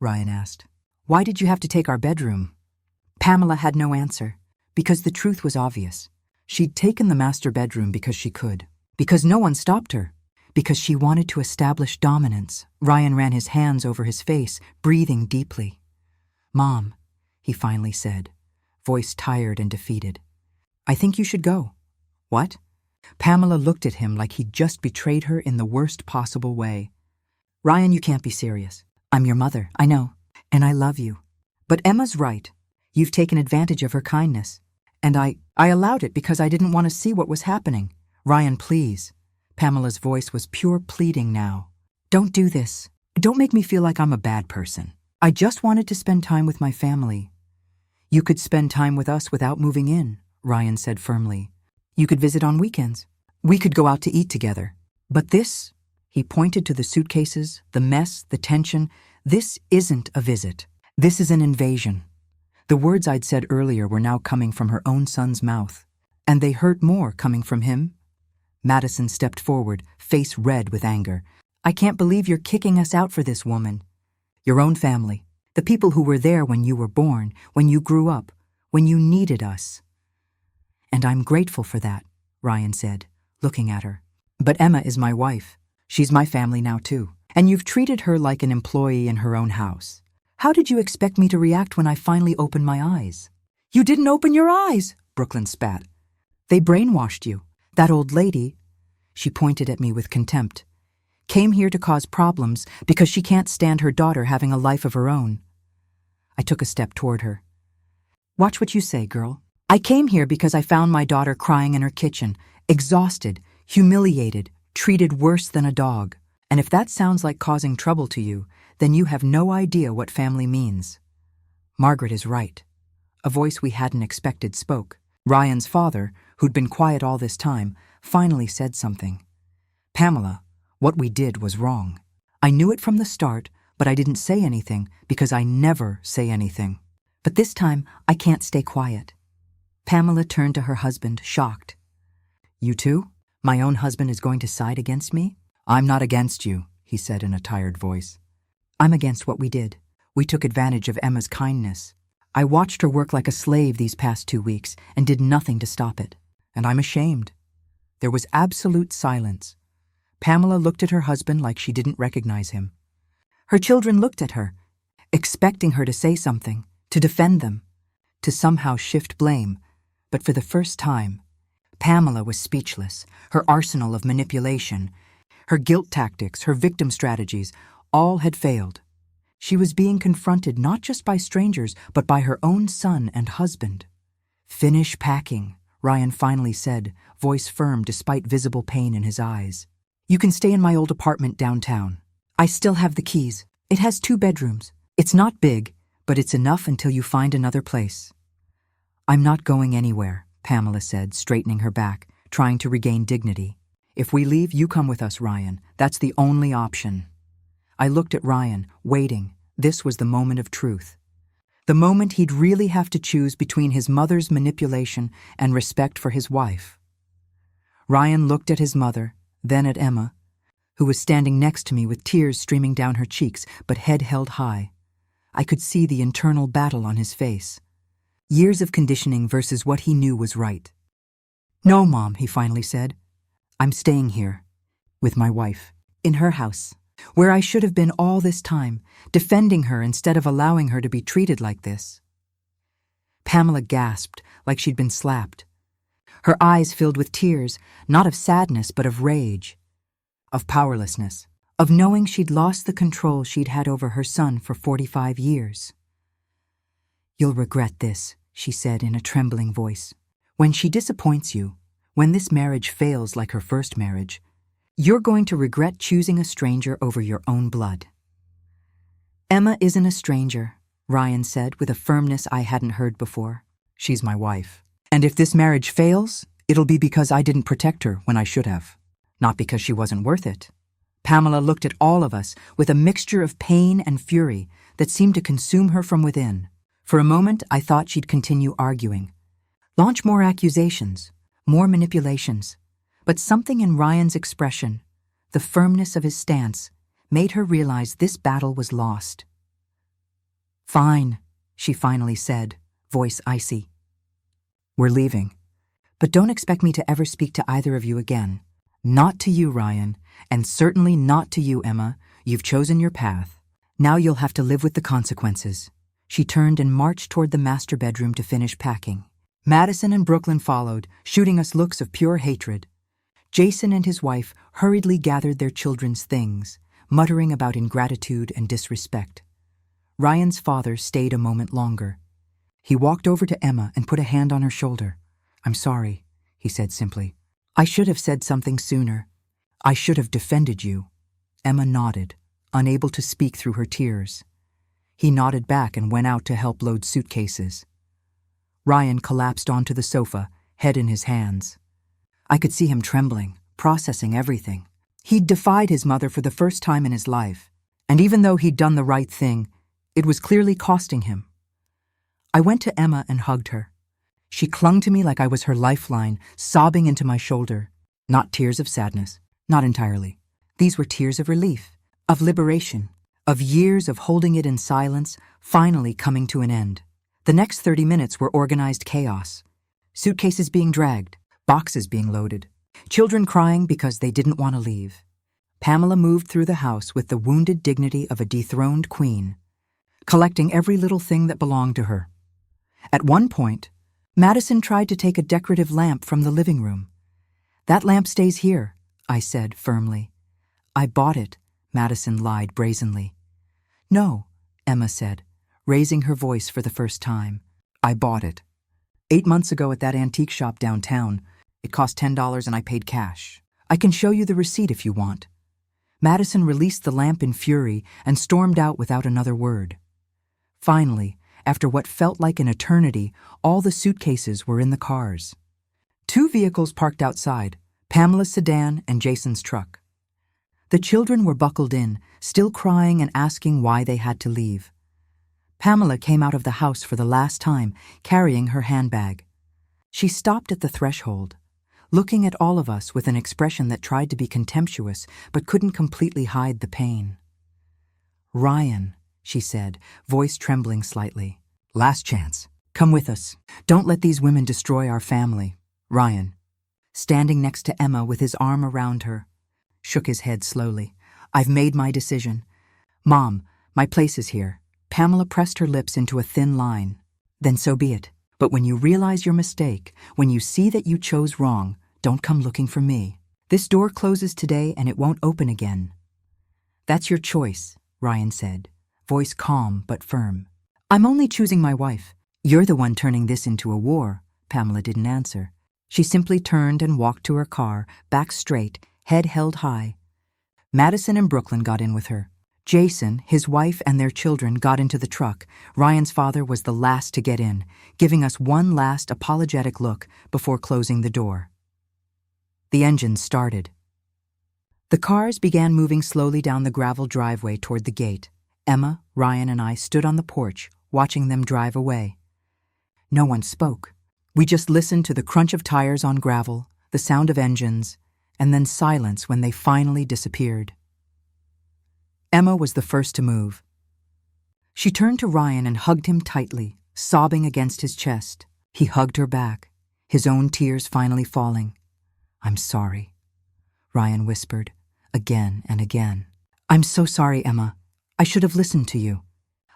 Ryan asked. Why did you have to take our bedroom? Pamela had no answer, because the truth was obvious. She'd taken the master bedroom because she could, because no one stopped her, because she wanted to establish dominance. Ryan ran his hands over his face, breathing deeply. Mom, he finally said, voice tired and defeated. I think you should go. What? Pamela looked at him like he'd just betrayed her in the worst possible way. Ryan, you can't be serious. I'm your mother, I know, and I love you. But Emma's right. You've taken advantage of her kindness. And I allowed it because I didn't want to see what was happening. Ryan, please. Pamela's voice was pure pleading now. Don't do this. Don't make me feel like I'm a bad person. I just wanted to spend time with my family. You could spend time with us without moving in, Ryan said firmly. You could visit on weekends. We could go out to eat together. But this, he pointed to the suitcases, the mess, the tension. This isn't a visit. This is an invasion. The words I'd said earlier were now coming from her own son's mouth. And they hurt more coming from him. Madison stepped forward, face red with anger. I can't believe you're kicking us out for this woman. Your own family. The people who were there when you were born, when you grew up, when you needed us. And I'm grateful for that, Ryan said, looking at her. But Emma is my wife. She's my family now too. And you've treated her like an employee in her own house. How did you expect me to react when I finally opened my eyes? You didn't open your eyes, Brooklyn spat. They brainwashed you. That old lady, she pointed at me with contempt, came here to cause problems because she can't stand her daughter having a life of her own. I took a step toward her. Watch what you say, girl. I came here because I found my daughter crying in her kitchen, exhausted, humiliated, treated worse than a dog. And if that sounds like causing trouble to you, then you have no idea what family means. Margaret is right. A voice we hadn't expected spoke. Ryan's father, who'd been quiet all this time, finally said something. Pamela, what we did was wrong. I knew it from the start, but I didn't say anything because I never say anything. But this time, I can't stay quiet. Pamela turned to her husband, shocked. You too? My own husband is going to side against me? I'm not against you, he said in a tired voice. I'm against what we did. We took advantage of Emma's kindness. I watched her work like a slave these past 2 weeks and did nothing to stop it. And I'm ashamed. There was absolute silence. Pamela looked at her husband like she didn't recognize him. Her children looked at her, expecting her to say something, to defend them, to somehow shift blame. But for the first time, Pamela was speechless. Her arsenal of manipulation, her guilt tactics, her victim strategies, all had failed. She was being confronted not just by strangers, but by her own son and husband. Finish packing, Ryan finally said, voice firm despite visible pain in his eyes. You can stay in my old apartment downtown. I still have the keys. It has 2 bedrooms. It's not big, but it's enough until you find another place. I'm not going anywhere, Pamela said, straightening her back, trying to regain dignity. If we leave, you come with us, Ryan. That's the only option. I looked at Ryan, waiting. This was the moment of truth. The moment he'd really have to choose between his mother's manipulation and respect for his wife. Ryan looked at his mother, then at Emma, who was standing next to me with tears streaming down her cheeks but head held high. I could see the internal battle on his face. Years of conditioning versus what he knew was right. No, Mom, he finally said. I'm staying here, with my wife, in her house, where I should have been all this time, defending her instead of allowing her to be treated like this. Pamela gasped like she'd been slapped. Her eyes filled with tears, not of sadness but of rage, of powerlessness, of knowing she'd lost the control she'd had over her son for 45 years. You'll regret this, she said in a trembling voice. When she disappoints you, when this marriage fails like her first marriage, you're going to regret choosing a stranger over your own blood. Emma isn't a stranger, Ryan said with a firmness I hadn't heard before. She's my wife. And if this marriage fails, it'll be because I didn't protect her when I should have, not because she wasn't worth it. Pamela looked at all of us with a mixture of pain and fury that seemed to consume her from within. For a moment, I thought she'd continue arguing, launch more accusations, more manipulations. But something in Ryan's expression, the firmness of his stance, made her realize this battle was lost. Fine, she finally said, voice icy. We're leaving. But don't expect me to ever speak to either of you again. Not to you, Ryan, and certainly not to you, Emma. You've chosen your path. Now you'll have to live with the consequences. She turned and marched toward the master bedroom to finish packing. Madison and Brooklyn followed, shooting us looks of pure hatred. Jason and his wife hurriedly gathered their children's things, muttering about ingratitude and disrespect. Ryan's father stayed a moment longer. He walked over to Emma and put a hand on her shoulder. I'm sorry, he said simply. I should have said something sooner. I should have defended you. Emma nodded, unable to speak through her tears. He nodded back and went out to help load suitcases. Ryan collapsed onto the sofa, head in his hands. I could see him trembling, processing everything. He'd defied his mother for the first time in his life, and even though he'd done the right thing, it was clearly costing him. I went to Emma and hugged her. She clung to me like I was her lifeline, sobbing into my shoulder. Not tears of sadness, not entirely. These were tears of relief, of liberation, of years of holding it in silence, finally coming to an end. The next 30 minutes were organized chaos. Suitcases being dragged, boxes being loaded, children crying because they didn't want to leave. Pamela moved through the house with the wounded dignity of a dethroned queen, collecting every little thing that belonged to her. At one point, Madison tried to take a decorative lamp from the living room. "That lamp stays here," I said firmly. "I bought it," Madison lied brazenly. "No," Emma said, raising her voice for the first time. "I bought it. 8 months ago at that antique shop downtown. It cost $10 and I paid cash. I can show you the receipt if you want." Madison released the lamp in fury and stormed out without another word. Finally, after what felt like an eternity, all the suitcases were in the cars. 2 vehicles parked outside, Pamela's sedan and Jason's truck. The children were buckled in, still crying and asking why they had to leave. Pamela came out of the house for the last time, carrying her handbag. She stopped at the threshold, looking at all of us with an expression that tried to be contemptuous but couldn't completely hide the pain. "Ryan," she said, voice trembling slightly. "Last chance. Come with us. Don't let these women destroy our family. Ryan," standing next to Emma with his arm around her, shook his head slowly. "I've made my decision. Mom, my place is here." Pamela pressed her lips into a thin line. "Then so be it. But when you realize your mistake, when you see that you chose wrong, don't come looking for me. This door closes today and it won't open again." "That's your choice," Ryan said, voice calm but firm. "I'm only choosing my wife. You're the one turning this into a war." Pamela didn't answer. She simply turned and walked to her car, back straight, head held high. Madison and Brooklyn got in with her. Jason, his wife, and their children got into the truck. Ryan's father was the last to get in, giving us one last apologetic look before closing the door. The engine started. The cars began moving slowly down the gravel driveway toward the gate. Emma, Ryan, and I stood on the porch, watching them drive away. No one spoke. We just listened to the crunch of tires on gravel, the sound of engines, and then silence when they finally disappeared. Emma was the first to move. She turned to Ryan and hugged him tightly, sobbing against his chest. He hugged her back, his own tears finally falling. "I'm sorry," Ryan whispered, again and again. "I'm so sorry, Emma. I should have listened to you.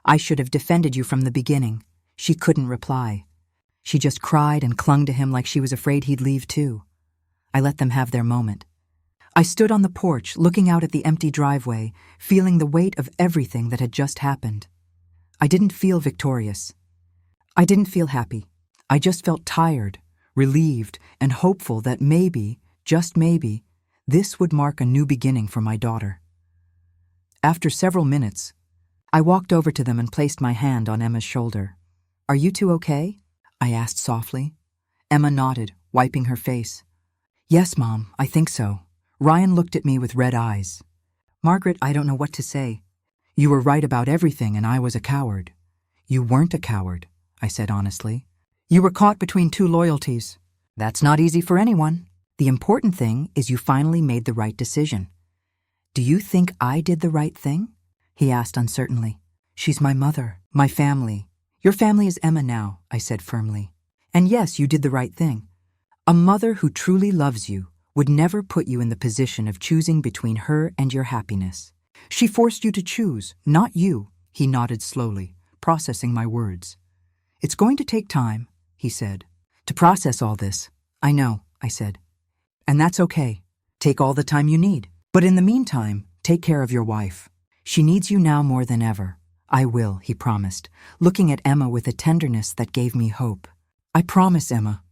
I should have defended you from the beginning." She couldn't reply. She just cried and clung to him like she was afraid he'd leave too. I let them have their moment. I stood on the porch, looking out at the empty driveway, feeling the weight of everything that had just happened. I didn't feel victorious. I didn't feel happy. I just felt tired, relieved, and hopeful that maybe, just maybe, this would mark a new beginning for my daughter. After several minutes, I walked over to them and placed my hand on Emma's shoulder. "Are you two okay?" I asked softly. Emma nodded, wiping her face. "Yes, Mom, I think so." Ryan looked at me with red eyes. "Margaret, I don't know what to say. You were right about everything and I was a coward." "You weren't a coward," I said honestly. "You were caught between 2 loyalties. That's not easy for anyone. The important thing is you finally made the right decision." "Do you think I did the right thing?" he asked uncertainly. "She's my mother, my family. Your family is Emma now," I said firmly. "And yes, you did the right thing. A mother who truly loves you would never put you in the position of choosing between her and your happiness. She forced you to choose, not you." He nodded slowly, processing my words. "It's going to take time," he said, "to process all this." "I know," I said. "And that's okay. Take all the time you need. But in the meantime, take care of your wife. She needs you now more than ever." "I will," he promised, looking at Emma with a tenderness that gave me hope. "I promise, Emma.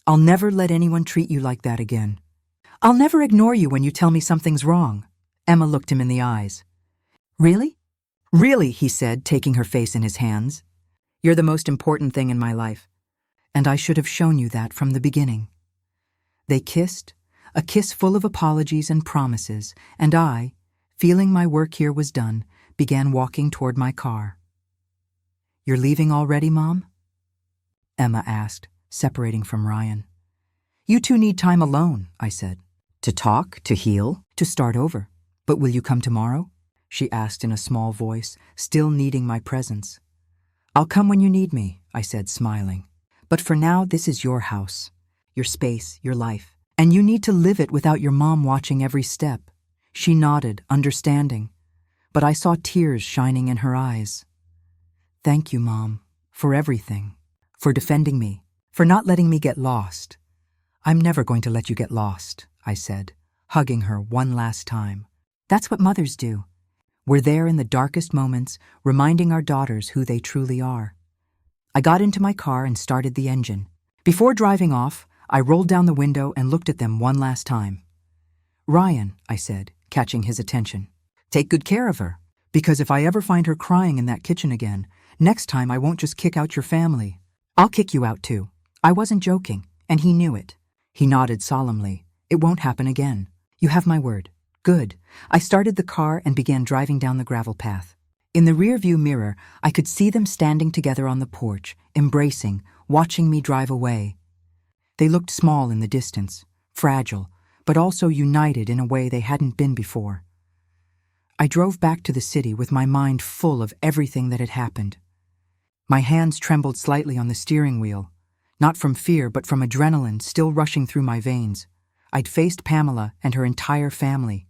I'll never let anyone treat you like that again. I'll never ignore you when you tell me something's wrong." Emma looked him in the eyes. "Really?" "Really," he said, taking her face in his hands. "You're the most important thing in my life. And I should have shown you that from the beginning." They kissed, a kiss full of apologies and promises, and I, feeling my work here was done, began walking toward my car. "You're leaving already, Mom?" Emma asked, separating from Ryan. "You two need time alone," I said. "To talk, to heal, to start over. But will you come tomorrow?" she asked in a small voice, still needing my presence. I'll come when you need me, I said, smiling. But for now, this is your house, your space, your life, and you need to live it without your mom watching every step. She nodded, understanding, but I saw tears shining in her eyes. Thank you, Mom, for everything, for defending me, for not letting me get lost. I'm never going to let you get lost, I said, hugging her one last time. That's what mothers do. We're there in the darkest moments, reminding our daughters who they truly are. I got into my car and started the engine. Before driving off, I rolled down the window and looked at them one last time. Ryan, I said, catching his attention, take good care of her, because if I ever find her crying in that kitchen again, next time I won't just kick out your family. I'll kick you out too. I wasn't joking, and he knew it. He nodded solemnly. It won't happen again. You have my word. Good. I started the car and began driving down the gravel path. In the rearview mirror, I could see them standing together on the porch, embracing, watching me drive away. They looked small in the distance, fragile, but also united in a way they hadn't been before. I drove back to the city with my mind full of everything that had happened. My hands trembled slightly on the steering wheel, not from fear but from adrenaline still rushing through my veins. I'd faced Pamela and her entire family.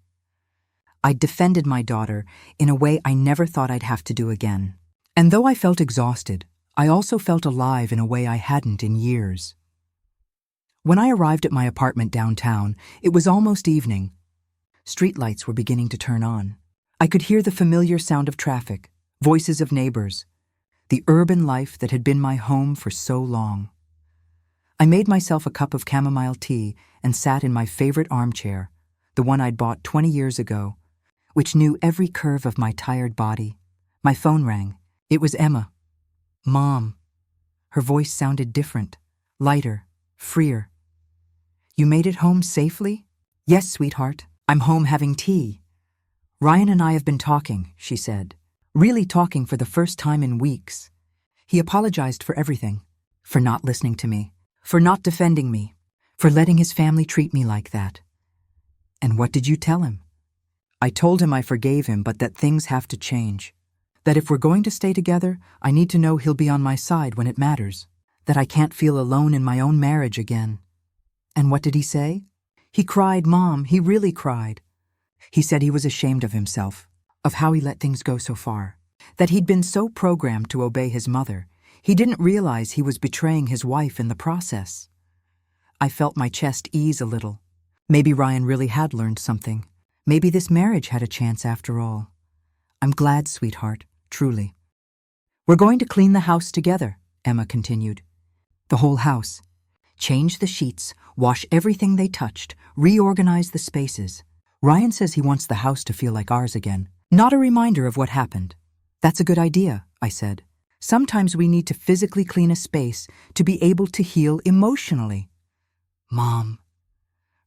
I'd defended my daughter in a way I never thought I'd have to do again. And though I felt exhausted, I also felt alive in a way I hadn't in years. When I arrived at my apartment downtown, it was almost evening. Streetlights were beginning to turn on. I could hear the familiar sound of traffic, voices of neighbors, the urban life that had been my home for so long. I made myself a cup of chamomile tea and sat in my favorite armchair, the one I'd bought 20 years ago, which knew every curve of my tired body. My phone rang. It was Emma. Mom. Her voice sounded different, lighter, freer. You made it home safely? Yes, sweetheart. I'm home having tea. Ryan and I have been talking, she said. Really talking for the first time in weeks. He apologized for everything. For not listening to me. For not defending me. For letting his family treat me like that. And what did you tell him? I told him I forgave him, but that things have to change. That if we're going to stay together, I need to know he'll be on my side when it matters. That I can't feel alone in my own marriage again. And what did he say? He cried, Mom, he really cried. He said he was ashamed of himself, of how he let things go so far. That he'd been so programmed to obey his mother, he didn't realize he was betraying his wife in the process. I felt my chest ease a little. Maybe Ryan really had learned something. Maybe this marriage had a chance after all. I'm glad, sweetheart, truly. We're going to clean the house together, Emma continued. The whole house. Change the sheets, wash everything they touched, reorganize the spaces. Ryan says he wants the house to feel like ours again, not a reminder of what happened. That's a good idea, I said. Sometimes we need to physically clean a space to be able to heal emotionally. Mom.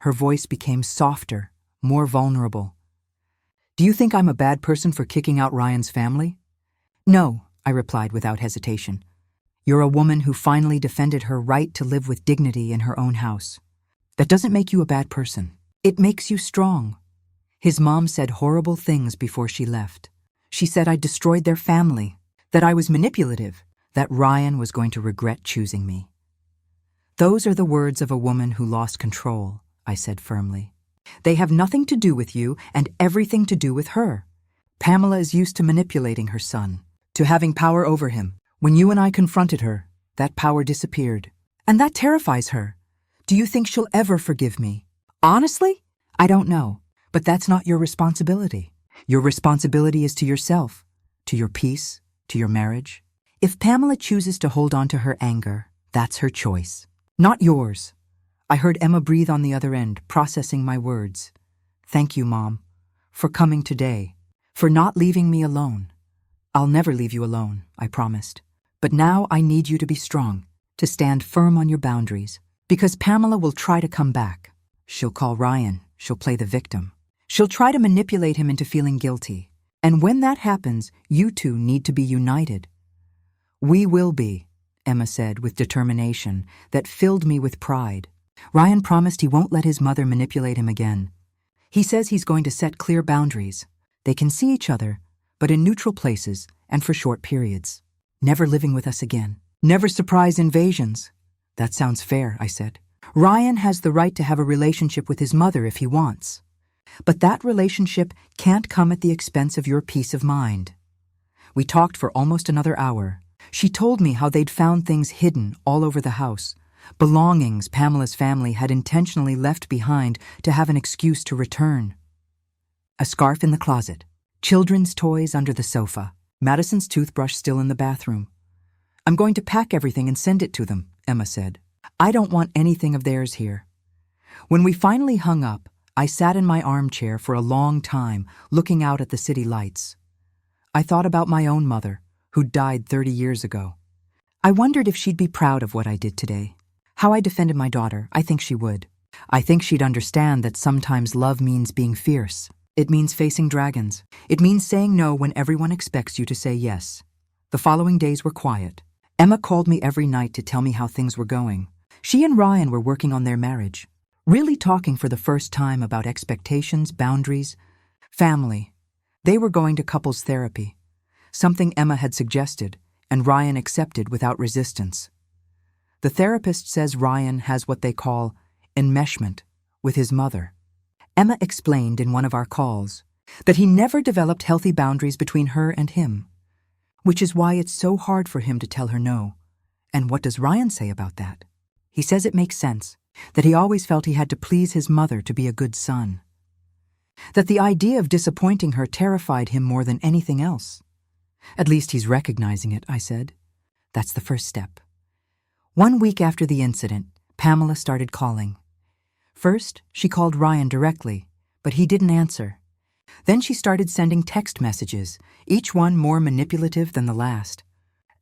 Her voice became softer, more vulnerable. Do you think I'm a bad person for kicking out Ryan's family? No, I replied without hesitation. You're a woman who finally defended her right to live with dignity in her own house. That doesn't make you a bad person. It makes you strong. His mom said horrible things before she left. She said I destroyed their family, that I was manipulative, that Ryan was going to regret choosing me. Those are the words of a woman who lost control, I said firmly. They have nothing to do with you and everything to do with her. Pamela is used to manipulating her son, to having power over him. When you and I confronted her, that power disappeared. And that terrifies her. Do you think she'll ever forgive me? Honestly? I don't know. But that's not your responsibility. Your responsibility is to yourself, to your peace, to your marriage. If Pamela chooses to hold on to her anger, that's her choice, not yours. I heard Emma breathe on the other end, processing my words. Thank you, Mom, for coming today, for not leaving me alone. I'll never leave you alone, I promised. But now I need you to be strong, to stand firm on your boundaries, because Pamela will try to come back. She'll call Ryan, she'll play the victim. She'll try to manipulate him into feeling guilty. And when that happens, you two need to be united. We will be, Emma said with determination that filled me with pride. Ryan promised he won't let his mother manipulate him again. He says he's going to set clear boundaries, They can see each other, but in neutral places and for short periods. Never living with us again. Never surprise invasions. That sounds fair, I said. Ryan has the right to have a relationship with his mother if he wants. But that relationship can't come at the expense of your peace of mind. We talked for almost another hour. She told me how they'd found things hidden all over the house, belongings Pamela's family had intentionally left behind to have an excuse to return. A scarf in the closet, children's toys under the sofa, Madison's toothbrush still in the bathroom. I'm going to pack everything and send it to them, Emma said. I don't want anything of theirs here. When we finally hung up, I sat in my armchair for a long time, looking out at the city lights. I thought about my own mother, who died 30 years ago. I wondered if she'd be proud of what I did today. How I defended my daughter, I think she would. I think she'd understand that sometimes love means being fierce. It means facing dragons. It means saying no when everyone expects you to say yes. The following days were quiet. Emma called me every night to tell me how things were going. She and Ryan were working on their marriage, really talking for the first time about expectations, boundaries, family. They were going to couples therapy, something Emma had suggested, and Ryan accepted without resistance. The therapist says Ryan has what they call enmeshment with his mother. Emma explained in one of our calls that he never developed healthy boundaries between her and him, which is why it's so hard for him to tell her no. And what does Ryan say about that? He says it makes sense, that he always felt he had to please his mother to be a good son. That the idea of disappointing her terrified him more than anything else. At least he's recognizing it, I said. That's the first step. 1 week after the incident, Pamela started calling. First, she called Ryan directly, but he didn't answer. Then she started sending text messages, each one more manipulative than the last.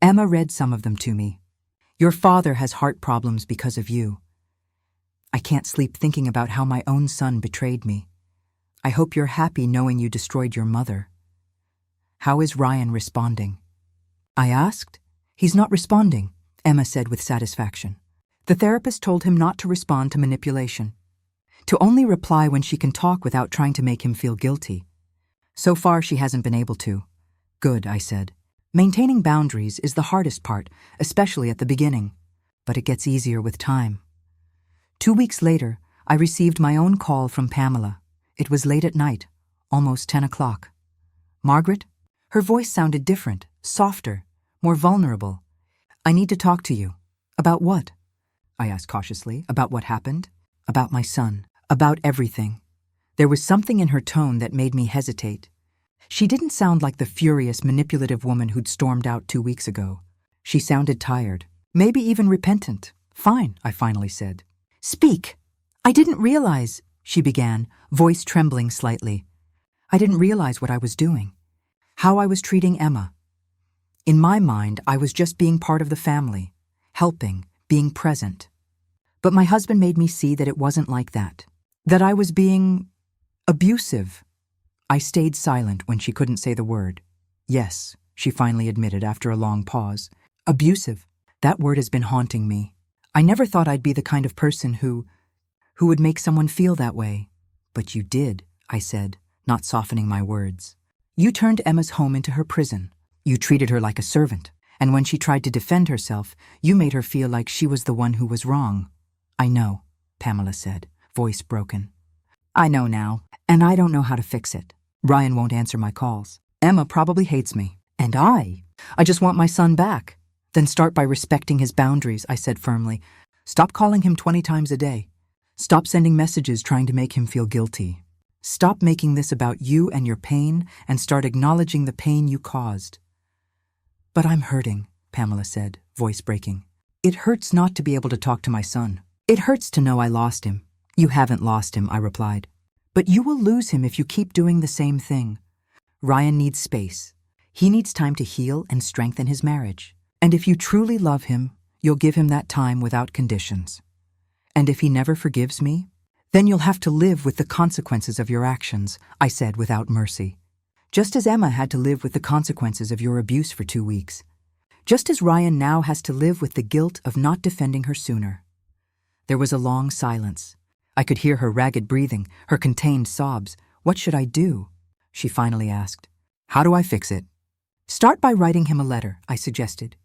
Emma read some of them to me. Your father has heart problems because of you. I can't sleep thinking about how my own son betrayed me. I hope you're happy knowing you destroyed your mother. How is Ryan responding? I asked. He's not responding, Emma said with satisfaction. The therapist told him not to respond to manipulation, to only reply when she can talk without trying to make him feel guilty. So far, she hasn't been able to. Good, I said. Maintaining boundaries is the hardest part, especially at the beginning, but it gets easier with time. 2 weeks later, I received my own call from Pamela. It was late at night, almost 10 o'clock. Margaret? Her voice sounded different, softer, more vulnerable. I need to talk to you. About what? I asked cautiously. About what happened? About my son. About everything. There was something in her tone that made me hesitate. She didn't sound like the furious, manipulative woman who'd stormed out 2 weeks ago. She sounded tired, maybe even repentant. Fine, I finally said. Speak. I didn't realize, she began, voice trembling slightly. I didn't realize what I was doing, how I was treating Emma. In my mind, I was just being part of the family, helping, being present. But my husband made me see that it wasn't like that, that I was being abusive. I stayed silent when she couldn't say the word. Yes, she finally admitted after a long pause. Abusive. That word has been haunting me. I never thought I'd be the kind of person who would make someone feel that way. But you did, I said, not softening my words. You turned Emma's home into her prison. You treated her like a servant. And when she tried to defend herself, you made her feel like she was the one who was wrong. I know, Pamela said, voice broken. I know now, and I don't know how to fix it. Ryan won't answer my calls. Emma probably hates me. And I just want my son back. Then start by respecting his boundaries, I said firmly. Stop calling him 20 times a day. Stop sending messages trying to make him feel guilty. Stop making this about you and your pain and start acknowledging the pain you caused. But I'm hurting, Pamela said, voice breaking. It hurts not to be able to talk to my son. It hurts to know I lost him. You haven't lost him, I replied. But you will lose him if you keep doing the same thing. Ryan needs space. He needs time to heal and strengthen his marriage. And if you truly love him, you'll give him that time without conditions. And if he never forgives me, then you'll have to live with the consequences of your actions, I said without mercy. Just as Emma had to live with the consequences of your abuse for 2 weeks. Just as Ryan now has to live with the guilt of not defending her sooner. There was a long silence. I could hear her ragged breathing, her contained sobs. What should I do? she finally asked. How do I fix it? Start by writing him a letter, I suggested.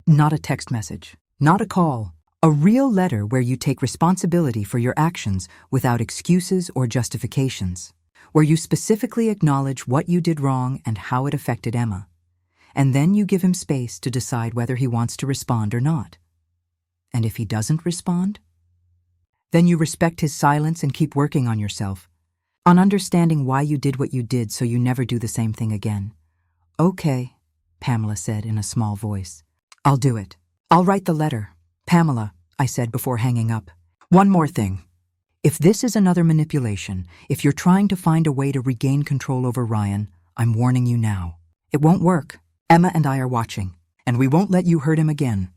Not a text message, not a call. A real letter where you take responsibility for your actions without excuses or justifications. Where you specifically acknowledge what you did wrong and how it affected Emma. And then you give him space to decide whether he wants to respond or not. And if he doesn't respond? Then you respect his silence and keep working on yourself. On understanding why you did what you did so you never do the same thing again. Okay, Pamela said in a small voice. I'll do it. I'll write the letter. Pamela, I said before hanging up. One more thing. If this is another manipulation, if you're trying to find a way to regain control over Ryan, I'm warning you now. It won't work. Emma and I are watching, and we won't let you hurt him again.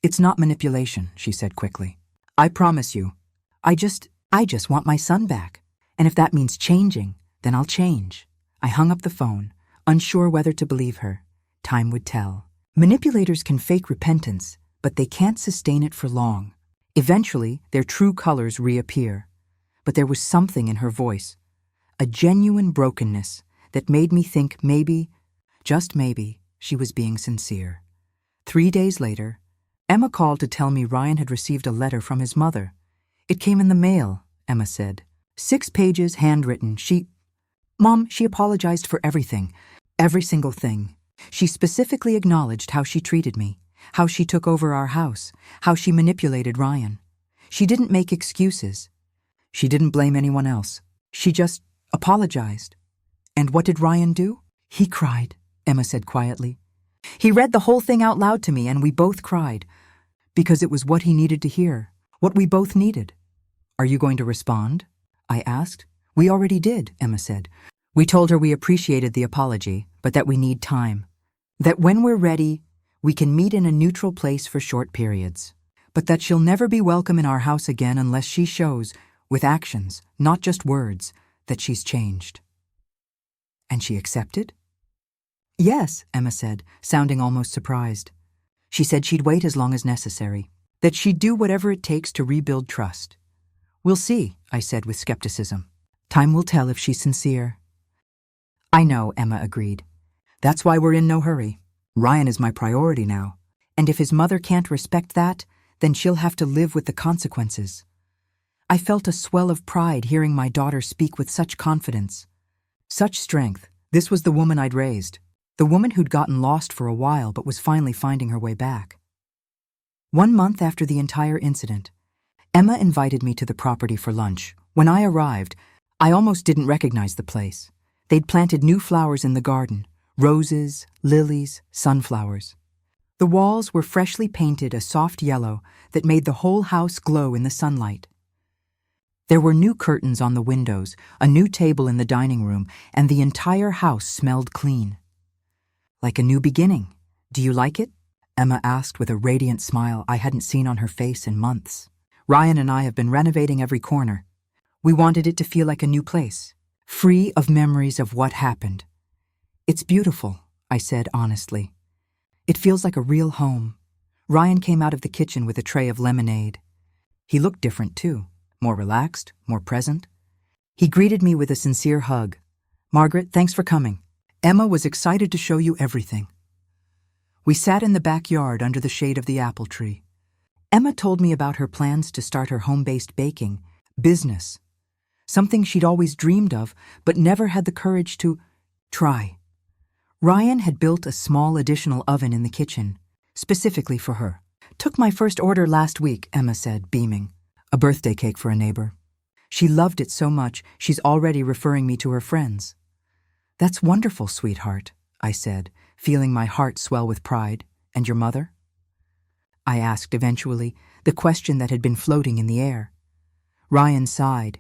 It's not manipulation, she said quickly. I promise you. I just want my son back. And if that means changing, then I'll change. I hung up the phone, unsure whether to believe her. Time would tell. Manipulators can fake repentance, but they can't sustain it for long. Eventually, their true colors reappear. But there was something in her voice, a genuine brokenness that made me think maybe, just maybe, she was being sincere. 3 days later, Emma called to tell me Ryan had received a letter from his mother. It came in the mail, Emma said. 6 pages, handwritten. Mom, she apologized for everything. Every single thing. She specifically acknowledged how she treated me, how she took over our house, how she manipulated Ryan. She didn't make excuses. She didn't blame anyone else. She just apologized. And what did Ryan do? He cried, Emma said quietly. He read the whole thing out loud to me and we both cried. Because it was what he needed to hear, what we both needed. Are you going to respond? I asked. We already did, Emma said. We told her we appreciated the apology, but that we need time. That when we're ready, we can meet in a neutral place for short periods. But that she'll never be welcome in our house again unless she shows, with actions, not just words, that she's changed. And she accepted? Yes, Emma said, sounding almost surprised. She said she'd wait as long as necessary, that she'd do whatever it takes to rebuild trust. We'll see, I said with skepticism. Time will tell if she's sincere. I know, Emma agreed. That's why we're in no hurry. Ryan is my priority now, and if his mother can't respect that, then she'll have to live with the consequences. I felt a swell of pride hearing my daughter speak with such confidence. Such strength. This was the woman I'd raised. The woman who'd gotten lost for a while but was finally finding her way back. 1 month after the entire incident, Emma invited me to the property for lunch. When I arrived, I almost didn't recognize the place. They'd planted new flowers in the garden, roses, lilies, sunflowers. The walls were freshly painted a soft yellow that made the whole house glow in the sunlight. There were new curtains on the windows, a new table in the dining room, and the entire house smelled clean. Like a new beginning. Do you like it? Emma asked with a radiant smile I hadn't seen on her face in months. Ryan and I have been renovating every corner. We wanted it to feel like a new place, free of memories of what happened. It's beautiful, I said honestly. It feels like a real home. Ryan came out of the kitchen with a tray of lemonade. He looked different too, more relaxed, more present. He greeted me with a sincere hug. Margaret, thanks for coming. Emma was excited to show you everything. We sat in the backyard under the shade of the apple tree. Emma told me about her plans to start her home-based baking business, something she'd always dreamed of but never had the courage to try. Ryan had built a small additional oven in the kitchen, specifically for her. Took my first order last week, Emma said, beaming. A birthday cake for a neighbor. She loved it so much, she's already referring me to her friends. That's wonderful, sweetheart, I said, feeling my heart swell with pride. And your mother? I asked eventually, the question that had been floating in the air. Ryan sighed.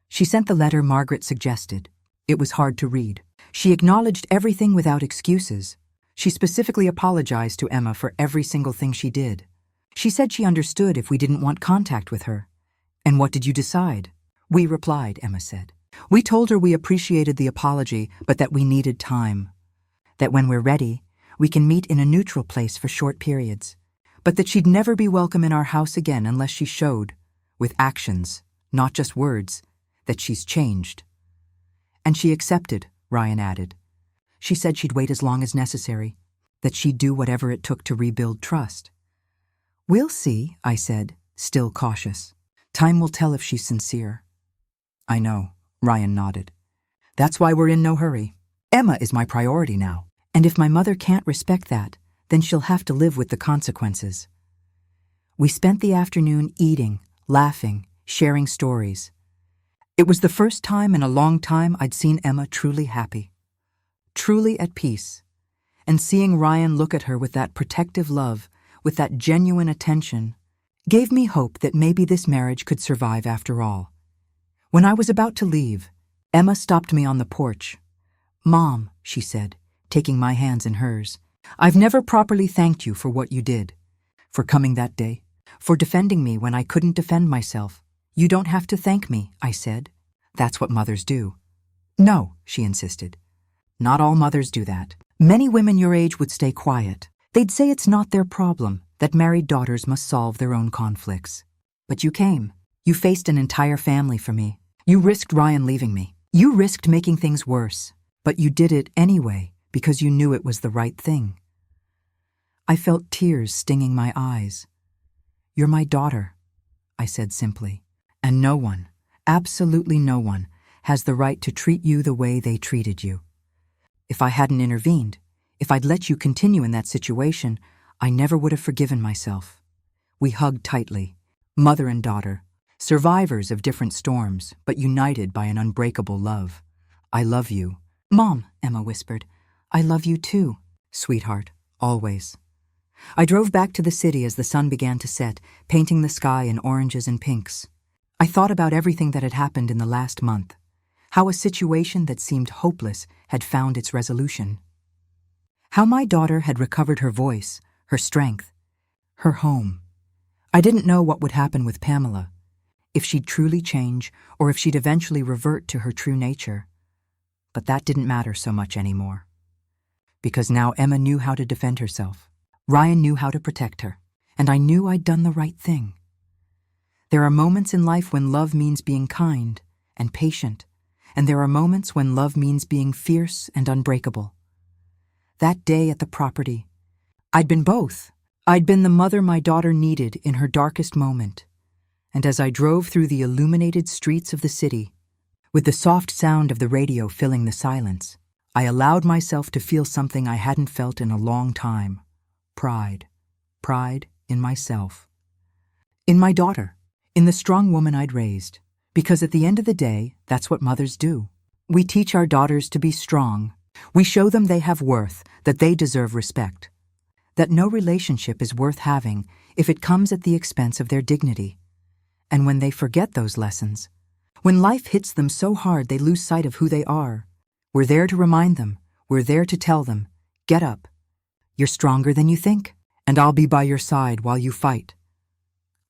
She sent the letter Margaret suggested. It was hard to read. She acknowledged everything without excuses. She specifically apologized to Emma for every single thing she did. She said she understood if we didn't want contact with her. And what did you decide? We replied, Emma said. We told her we appreciated the apology, but that we needed time. That when we're ready, we can meet in a neutral place for short periods. But that she'd never be welcome in our house again unless she showed, with actions, not just words, that she's changed. And she accepted, Ryan added. She said she'd wait as long as necessary, that she'd do whatever it took to rebuild trust. We'll see, I said, still cautious. Time will tell if she's sincere. I know, Ryan nodded. That's why we're in no hurry. Emma is my priority now, and if my mother can't respect that, then she'll have to live with the consequences. We spent the afternoon eating, laughing, sharing stories. It was the first time in a long time I'd seen Emma truly happy, truly at peace, and seeing Ryan look at her with that protective love, with that genuine attention, gave me hope that maybe this marriage could survive after all. When I was about to leave, Emma stopped me on the porch. Mom, she said, taking my hands in hers, I've never properly thanked you for what you did, for coming that day, for defending me when I couldn't defend myself. You don't have to thank me, I said. That's what mothers do. No, she insisted. Not all mothers do that. Many women your age would stay quiet. They'd say it's not their problem, that married daughters must solve their own conflicts. But you came. You faced an entire family for me. You risked Ryan leaving me. You risked making things worse. But you did it anyway, because you knew it was the right thing. I felt tears stinging my eyes. You're my daughter, I said simply, and no one, absolutely no one, has the right to treat you the way they treated you. If I hadn't intervened, if I'd let you continue in that situation, I never would have forgiven myself. We hugged tightly, mother and daughter, survivors of different storms, but united by an unbreakable love. I love you. Mom, Emma whispered. I love you too, sweetheart, always. I drove back to the city as the sun began to set, painting the sky in oranges and pinks. I thought about everything that had happened in the last month, how a situation that seemed hopeless had found its resolution. How my daughter had recovered her voice, her strength, her home. I didn't know what would happen with Pamela, if she'd truly change or if she'd eventually revert to her true nature. But that didn't matter so much anymore. Because now Emma knew how to defend herself. Ryan knew how to protect her, and I knew I'd done the right thing. There are moments in life when love means being kind and patient, and there are moments when love means being fierce and unbreakable. That day at the property, I'd been both. I'd been the mother my daughter needed in her darkest moment, and as I drove through the illuminated streets of the city, with the soft sound of the radio filling the silence, I allowed myself to feel something I hadn't felt in a long time. Pride. Pride in myself. In my daughter. In the strong woman I'd raised. Because at the end of the day, that's what mothers do. We teach our daughters to be strong. We show them they have worth, that they deserve respect. That no relationship is worth having if it comes at the expense of their dignity. And when they forget those lessons, when life hits them so hard they lose sight of who they are, we're there to remind them, we're there to tell them, get up. You're stronger than you think, and I'll be by your side while you fight.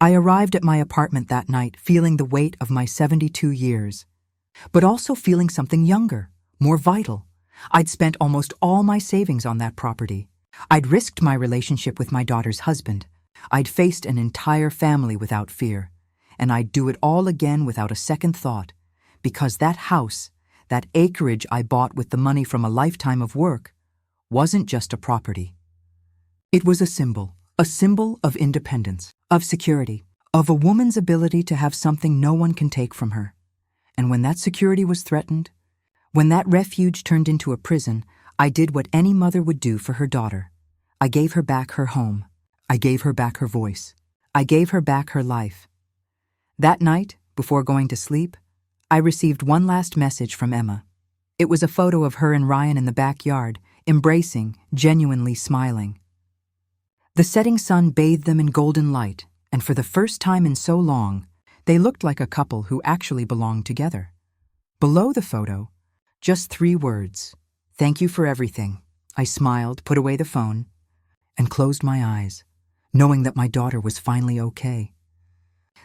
I arrived at my apartment that night feeling the weight of my 72 years, but also feeling something younger, more vital. I'd spent almost all my savings on that property. I'd risked my relationship with my daughter's husband. I'd faced an entire family without fear, and I'd do it all again without a second thought, because that house, that acreage I bought with the money from a lifetime of work, wasn't just a property. It was a symbol of independence, of security, of a woman's ability to have something no one can take from her. And when that security was threatened, when that refuge turned into a prison, I did what any mother would do for her daughter. I gave her back her home. I gave her back her voice. I gave her back her life. That night, before going to sleep, I received one last message from Emma. It was a photo of her and Ryan in the backyard, embracing, genuinely smiling. The setting sun bathed them in golden light, and for the first time in so long, they looked like a couple who actually belonged together. Below the photo, just 3 words. Thank you for everything. I smiled, put away the phone, and closed my eyes, knowing that my daughter was finally okay.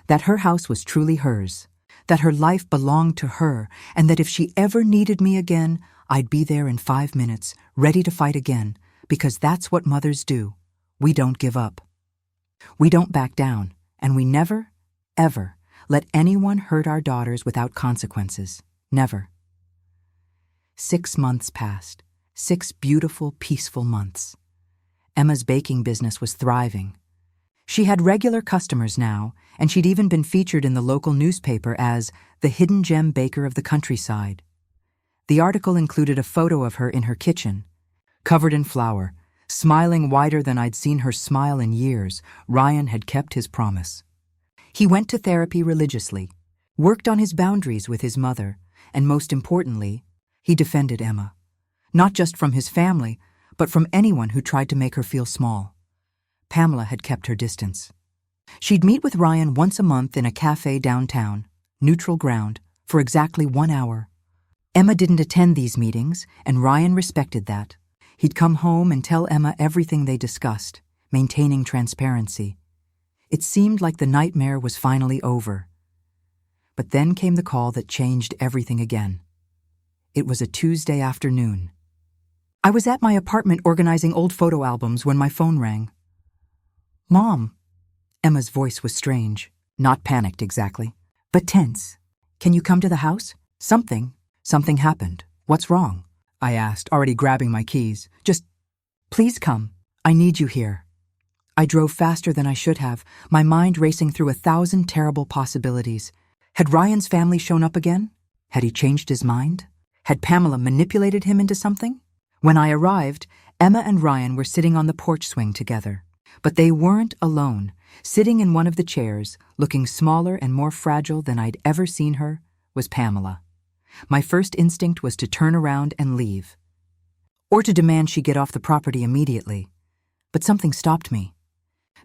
That her house was truly hers, that her life belonged to her, and that if she ever needed me again, I'd be there in 5 minutes, ready to fight again, because that's what mothers do. We don't give up. We don't back down, and we never, ever let anyone hurt our daughters without consequences. Never. 6 months passed. 6 beautiful, peaceful months. Emma's baking business was thriving. She had regular customers now, and she'd even been featured in the local newspaper as the hidden gem baker of the countryside. The article included a photo of her in her kitchen, covered in flour, smiling wider than I'd seen her smile in years. Ryan had kept his promise. He went to therapy religiously, worked on his boundaries with his mother, and most importantly, he defended Emma, not just from his family, but from anyone who tried to make her feel small. Pamela had kept her distance. She'd meet with Ryan once a month in a cafe downtown, neutral ground, for exactly 1 hour. Emma didn't attend these meetings, and Ryan respected that. He'd come home and tell Emma everything they discussed, maintaining transparency. It seemed like the nightmare was finally over. But then came the call that changed everything again. It was a Tuesday afternoon. I was at my apartment organizing old photo albums when my phone rang. "Mom." Emma's voice was strange, not panicked exactly, but tense. "Can you come to the house? Something happened. What's wrong?" I asked, already grabbing my keys. "Just, please come. I need you here." I drove faster than I should have, my mind racing through 1,000 terrible possibilities. Had Ryan's family shown up again? Had he changed his mind? Had Pamela manipulated him into something? When I arrived, Emma and Ryan were sitting on the porch swing together. But they weren't alone. Sitting in one of the chairs, looking smaller and more fragile than I'd ever seen her, was Pamela. My first instinct was to turn around and leave, or to demand she get off the property immediately. But something stopped me.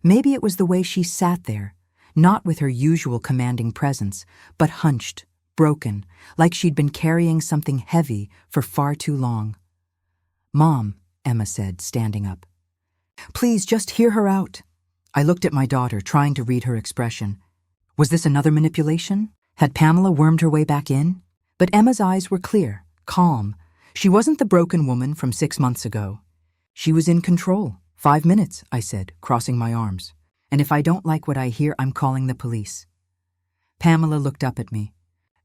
Maybe it was the way she sat there, not with her usual commanding presence, but hunched, broken, like she'd been carrying something heavy for far too long. "Mom," Emma said, standing up. "Please, just hear her out." I looked at my daughter, trying to read her expression. Was this another manipulation? Had Pamela wormed her way back in? But Emma's eyes were clear, calm. She wasn't the broken woman from 6 months ago. She was in control. 5 minutes, I said, crossing my arms. "And if I don't like what I hear, I'm calling the police." Pamela looked up at me,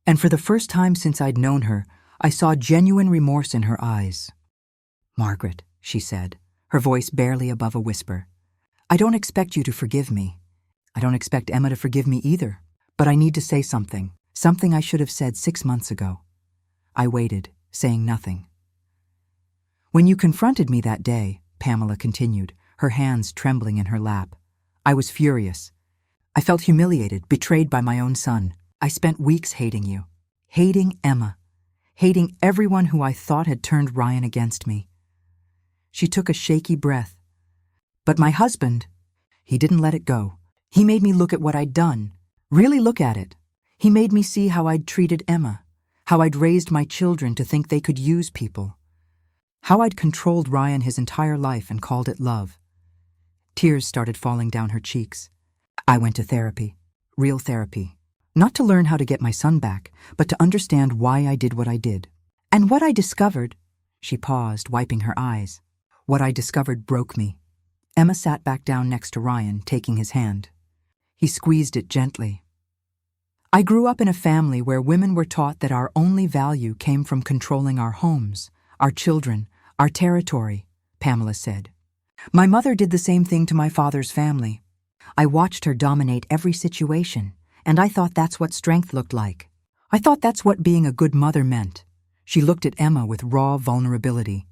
and for the first time since I'd known her, I saw genuine remorse in her eyes. "Margaret," she said, her voice barely above a whisper, "I don't expect you to forgive me. I don't expect Emma to forgive me either. But I need to say something I should have said 6 months ago." I waited, saying nothing. "When you confronted me that day," Pamela continued, her hands trembling in her lap, "I was furious. I felt humiliated, betrayed by my own son. I spent weeks hating you, hating Emma, hating everyone who I thought had turned Ryan against me." She took a shaky breath. "But my husband, he didn't let it go. He made me look at what I'd done, really look at it. He made me see how I'd treated Emma, how I'd raised my children to think they could use people, how I'd controlled Ryan his entire life and called it love." Tears started falling down her cheeks. "I went to therapy, real therapy, not to learn how to get my son back, but to understand why I did what I did. And what I discovered," she paused, wiping her eyes, "what I discovered broke me." Emma sat back down next to Ryan, taking his hand. He squeezed it gently. "I grew up in a family where women were taught that our only value came from controlling our homes, our children, our territory," Pamela said. "My mother did the same thing to my father's family. I watched her dominate every situation, and I thought that's what strength looked like. I thought that's what being a good mother meant." She looked at Emma with raw vulnerability.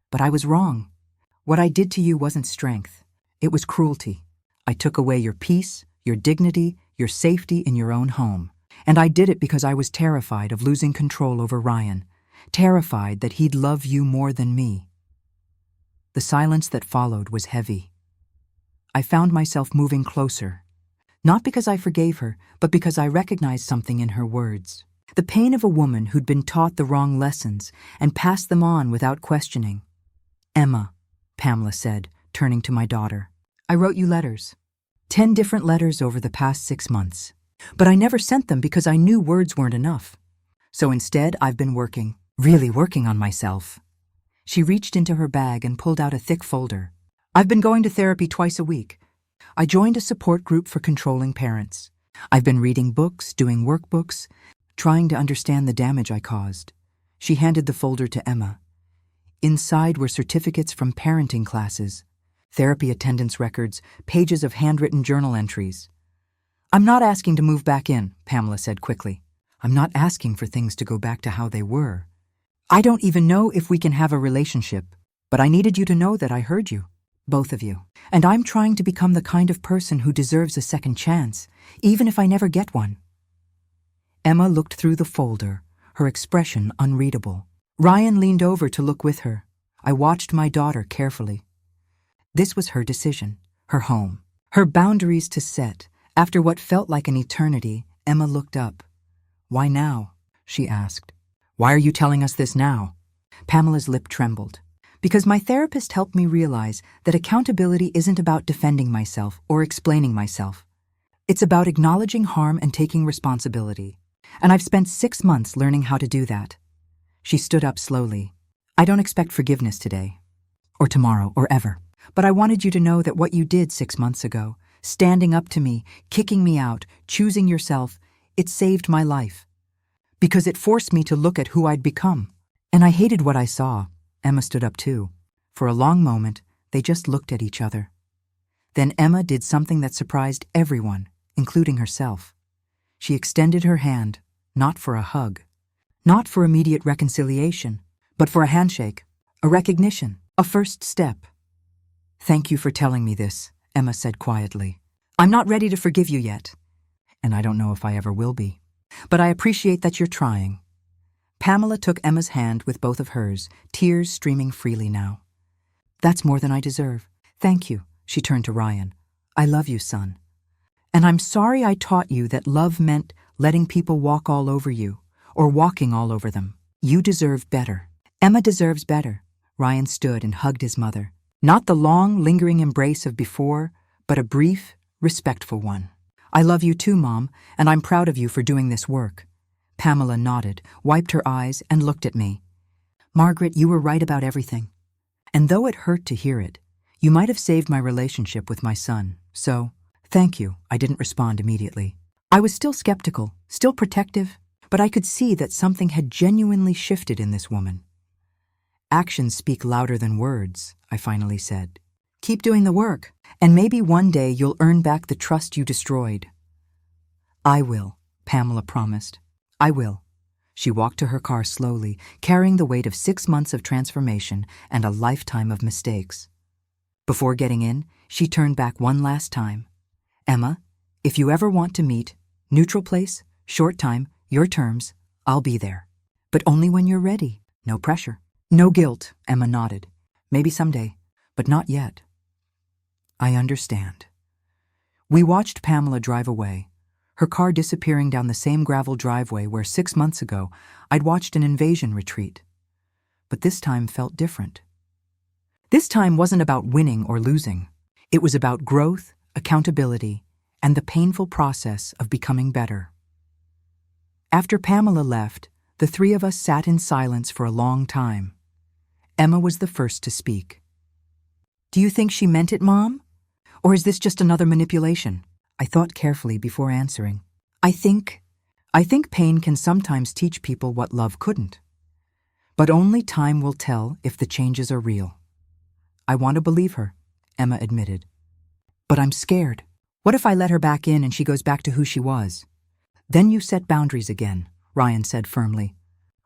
"But I was wrong. What I did to you wasn't strength. It was cruelty. I took away your peace, your dignity, your safety in your own home. And I did it because I was terrified of losing control over Ryan, terrified that he'd love you more than me." The silence that followed was heavy. I found myself moving closer, not because I forgave her, but because I recognized something in her words. The pain of a woman who'd been taught the wrong lessons and passed them on without questioning. "Emma," Pamela said, turning to my daughter, "I wrote you letters. 10 different letters over the past 6 months. But I never sent them because I knew words weren't enough. So instead, I've been working, really working on myself." She reached into her bag and pulled out a thick folder. "I've been going to therapy twice a week. I joined a support group for controlling parents. I've been reading books, doing workbooks, trying to understand the damage I caused. She handed the folder to Emma. Inside were certificates from parenting classes, therapy attendance records, pages of handwritten journal entries. "I'm not asking to move back in," Pamela said quickly. "I'm not asking for things to go back to how they were. I don't even know if we can have a relationship, but I needed you to know that I heard you, both of you. And I'm trying to become the kind of person who deserves a second chance, even if I never get one." Emma looked through the folder, her expression unreadable. Ryan leaned over to look with her. I watched my daughter carefully. This was her decision, her home, her boundaries to set. After what felt like an eternity, Emma looked up. "Why now?" she asked. "Why are you telling us this now?" Pamela's lip trembled. "Because my therapist helped me realize that accountability isn't about defending myself or explaining myself. It's about acknowledging harm and taking responsibility. And I've spent 6 months learning how to do that." She stood up slowly. "I don't expect forgiveness today, or tomorrow, or ever. But I wanted you to know that what you did 6 months ago, standing up to me, kicking me out, choosing yourself, it saved my life. Because it forced me to look at who I'd become. And I hated what I saw." Emma stood up too. For a long moment, they just looked at each other. Then Emma did something that surprised everyone, including herself. She extended her hand, not for a hug, not for immediate reconciliation, but for a handshake, a recognition, a first step. "Thank you for telling me this," Emma said quietly. "I'm not ready to forgive you yet, and I don't know if I ever will be. But I appreciate that you're trying." Pamela took Emma's hand with both of hers, tears streaming freely now. "That's more than I deserve. Thank you," she turned to Ryan. "I love you, son. And I'm sorry I taught you that love meant letting people walk all over you, or walking all over them. You deserve better." "Emma deserves better." Ryan stood and hugged his mother. Not the long, lingering embrace of before, but a brief, respectful one. "I love you too, Mom, and I'm proud of you for doing this work." Pamela nodded, wiped her eyes, and looked at me. "Margaret, you were right about everything. And though it hurt to hear it, you might have saved my relationship with my son. So, thank you." I didn't respond immediately. I was still skeptical, still protective, but I could see that something had genuinely shifted in this woman. "Actions speak louder than words," I finally said. "Keep doing the work, and maybe one day you'll earn back the trust you destroyed." "I will," Pamela promised. "I will." She walked to her car slowly, carrying the weight of 6 months of transformation and a lifetime of mistakes. Before getting in, she turned back one last time. "Emma, if you ever want to meet, neutral place, short time, your terms, I'll be there. But only when you're ready. No pressure." "No guilt," Emma nodded. "Maybe someday, but not yet." "I understand." We watched Pamela drive away, her car disappearing down the same gravel driveway where 6 months ago I'd watched an invasion retreat. But this time felt different. This time wasn't about winning or losing. It was about growth, accountability, and the painful process of becoming better. After Pamela left, the 3 of us sat in silence for a long time. Emma was the first to speak. "Do you think she meant it, Mom? Or is this just another manipulation?" I thought carefully before answering. I think pain can sometimes teach people what love couldn't. But only time will tell if the changes are real." "I want to believe her," Emma admitted. "But I'm scared. What if I let her back in and she goes back to who she was?" "Then you set boundaries again," Ryan said firmly.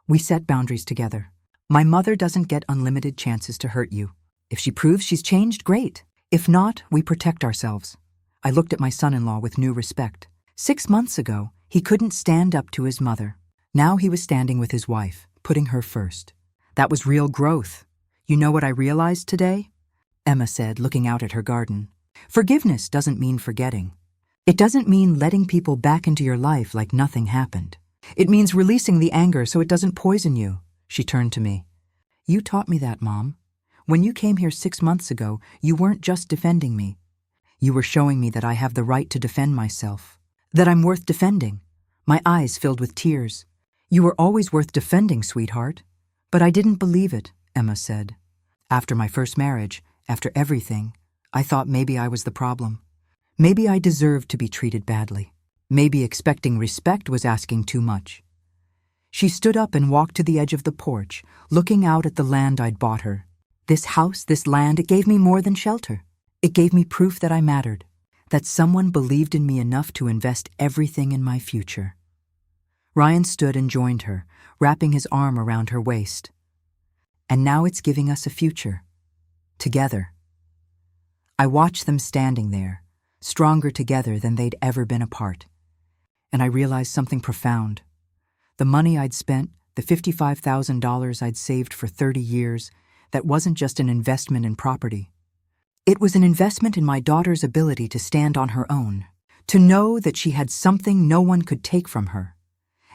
"We set boundaries together. My mother doesn't get unlimited chances to hurt you. If she proves she's changed, great. If not, we protect ourselves." I looked at my son-in-law with new respect. 6 months ago, he couldn't stand up to his mother. Now he was standing with his wife, putting her first. That was real growth. "You know what I realized today?" Emma said, looking out at her garden. "Forgiveness doesn't mean forgetting. It doesn't mean letting people back into your life like nothing happened. It means releasing the anger so it doesn't poison you." She turned to me. "You taught me that, Mom. When you came here 6 months ago, you weren't just defending me. You were showing me that I have the right to defend myself, that I'm worth defending." My eyes filled with tears. "You were always worth defending, sweetheart." "But I didn't believe it," Emma said. "After my first marriage, after everything, I thought maybe I was the problem. Maybe I deserved to be treated badly. Maybe expecting respect was asking too much." She stood up and walked to the edge of the porch, looking out at the land I'd bought her. This house, this land, it gave me more than shelter. It gave me proof that I mattered, that someone believed in me enough to invest everything in my future. Ryan stood and joined her, wrapping his arm around her waist. And now it's giving us a future. Together. I watched them standing there, stronger together than they'd ever been apart. And I realized something profound. The money I'd spent, the $55,000 I'd saved for 30 years, that wasn't just an investment in property. It was an investment in my daughter's ability to stand on her own, to know that she had something no one could take from her.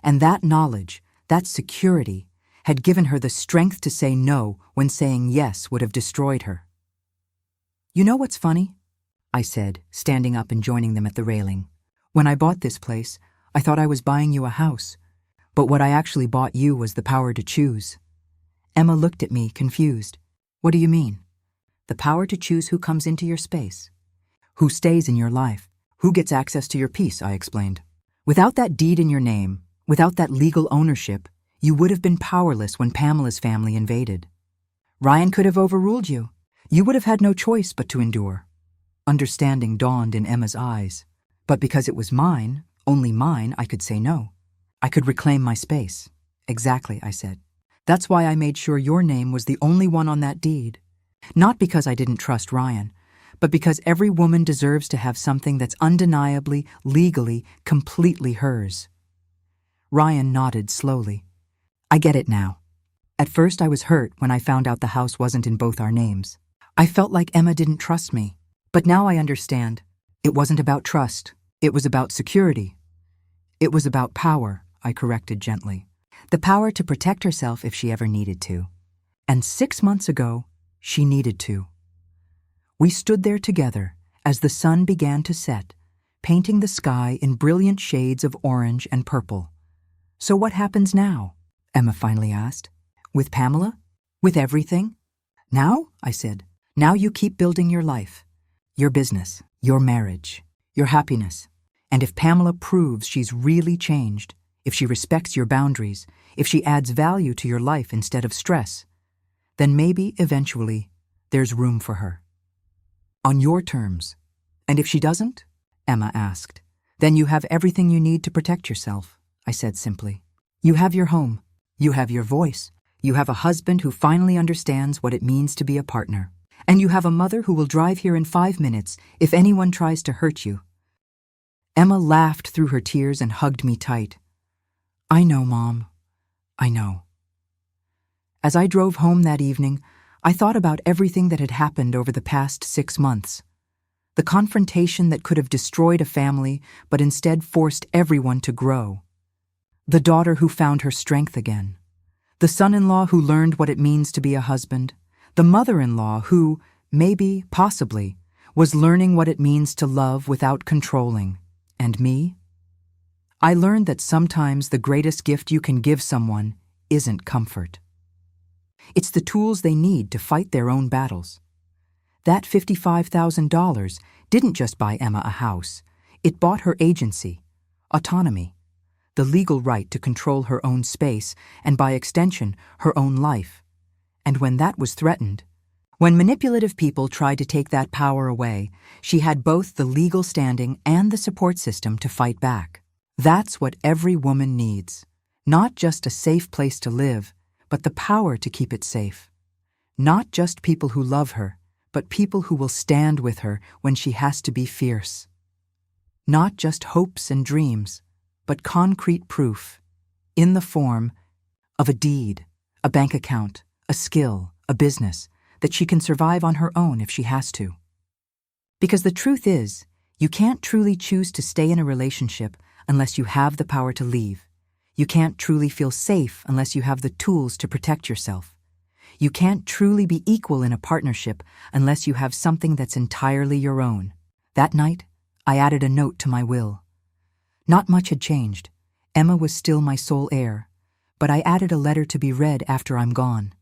And that knowledge, that security, had given her the strength to say no when saying yes would have destroyed her. You know what's funny? I said, standing up and joining them at the railing. When I bought this place, I thought I was buying you a house. But what I actually bought you was the power to choose. Emma looked at me, confused. What do you mean? The power to choose who comes into your space. Who stays in your life. Who gets access to your peace, I explained. Without that deed in your name, without that legal ownership, you would have been powerless when Pamela's family invaded. Ryan could have overruled you. You would have had no choice but to endure. Understanding dawned in Emma's eyes. But because it was mine, only mine, I could say no. I could reclaim my space. Exactly, I said. That's why I made sure your name was the only one on that deed. Not because I didn't trust Ryan, but because every woman deserves to have something that's undeniably, legally, completely hers. Ryan nodded slowly. I get it now. At first I was hurt when I found out the house wasn't in both our names. I felt like Emma didn't trust me. But now I understand. It wasn't about trust. It was about security. It was about power, I corrected gently. The power to protect herself if she ever needed to. And 6 months ago, she needed to. We stood there together as the sun began to set, painting the sky in brilliant shades of orange and purple. So what happens now? Emma finally asked. With Pamela? With everything? Now? I said. Now you keep building your life, your business, your marriage, your happiness. And if Pamela proves she's really changed, if she respects your boundaries, if she adds value to your life instead of stress, then maybe, eventually, there's room for her. On your terms. And if she doesn't? Emma asked. Then you have everything you need to protect yourself, I said simply. You have your home. You have your voice. You have a husband who finally understands what it means to be a partner. And you have a mother who will drive here in 5 minutes if anyone tries to hurt you. Emma laughed through her tears and hugged me tight. I know, Mom. I know. As I drove home that evening, I thought about everything that had happened over the past 6 months. The confrontation that could have destroyed a family, but instead forced everyone to grow. The daughter who found her strength again. The son-in-law who learned what it means to be a husband. The mother-in-law who, maybe, possibly, was learning what it means to love without controlling. And me? I learned that sometimes the greatest gift you can give someone isn't comfort. It's the tools they need to fight their own battles. That $55,000 didn't just buy Emma a house. It bought her agency, autonomy, the legal right to control her own space and, by extension, her own life. And when that was threatened, when manipulative people tried to take that power away, she had both the legal standing and the support system to fight back. That's what every woman needs. Not just a safe place to live, but the power to keep it safe. Not just people who love her, but people who will stand with her when she has to be fierce. Not just hopes and dreams, but concrete proof, in the form of a deed, a bank account, a skill, a business, that she can survive on her own if she has to. Because the truth is, you can't truly choose to stay in a relationship unless you have the power to leave. You can't truly feel safe unless you have the tools to protect yourself. You can't truly be equal in a partnership unless you have something that's entirely your own. That night, I added a note to my will. Not much had changed. Emma was still my sole heir, but I added a letter to be read after I'm gone.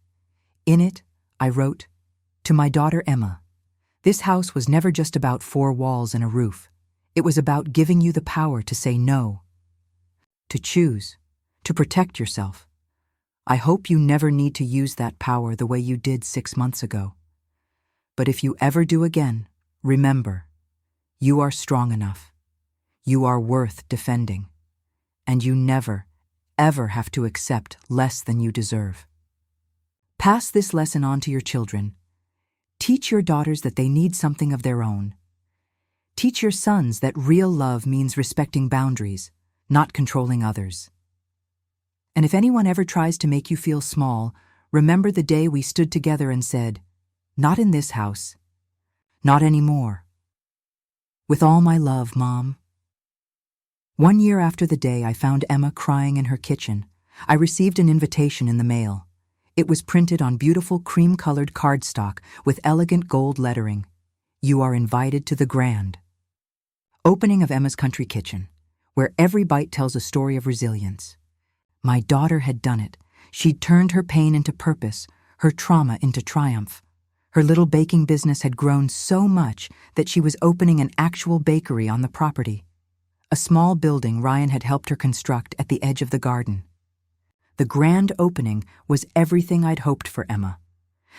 In it, I wrote, "To my daughter Emma, this house was never just about 4 walls and a roof. It was about giving you the power to say no, to choose, to protect yourself. I hope you never need to use that power the way you did 6 months ago. But if you ever do again, remember, you are strong enough. You are worth defending. And you never, ever have to accept less than you deserve. Pass this lesson on to your children. Teach your daughters that they need something of their own. Teach your sons that real love means respecting boundaries, not controlling others. And if anyone ever tries to make you feel small, remember the day we stood together and said, "Not in this house. Not anymore. With all my love, Mom." 1 year after the day I found Emma crying in her kitchen, I received an invitation in the mail. It was printed on beautiful cream-colored cardstock with elegant gold lettering. "You are invited to the grand opening of Emma's Country Kitchen, where every bite tells a story of resilience." My daughter had done it. She'd turned her pain into purpose, her trauma into triumph. Her little baking business had grown so much that she was opening an actual bakery on the property. A small building Ryan had helped her construct at the edge of the garden. The grand opening was everything I'd hoped for Emma.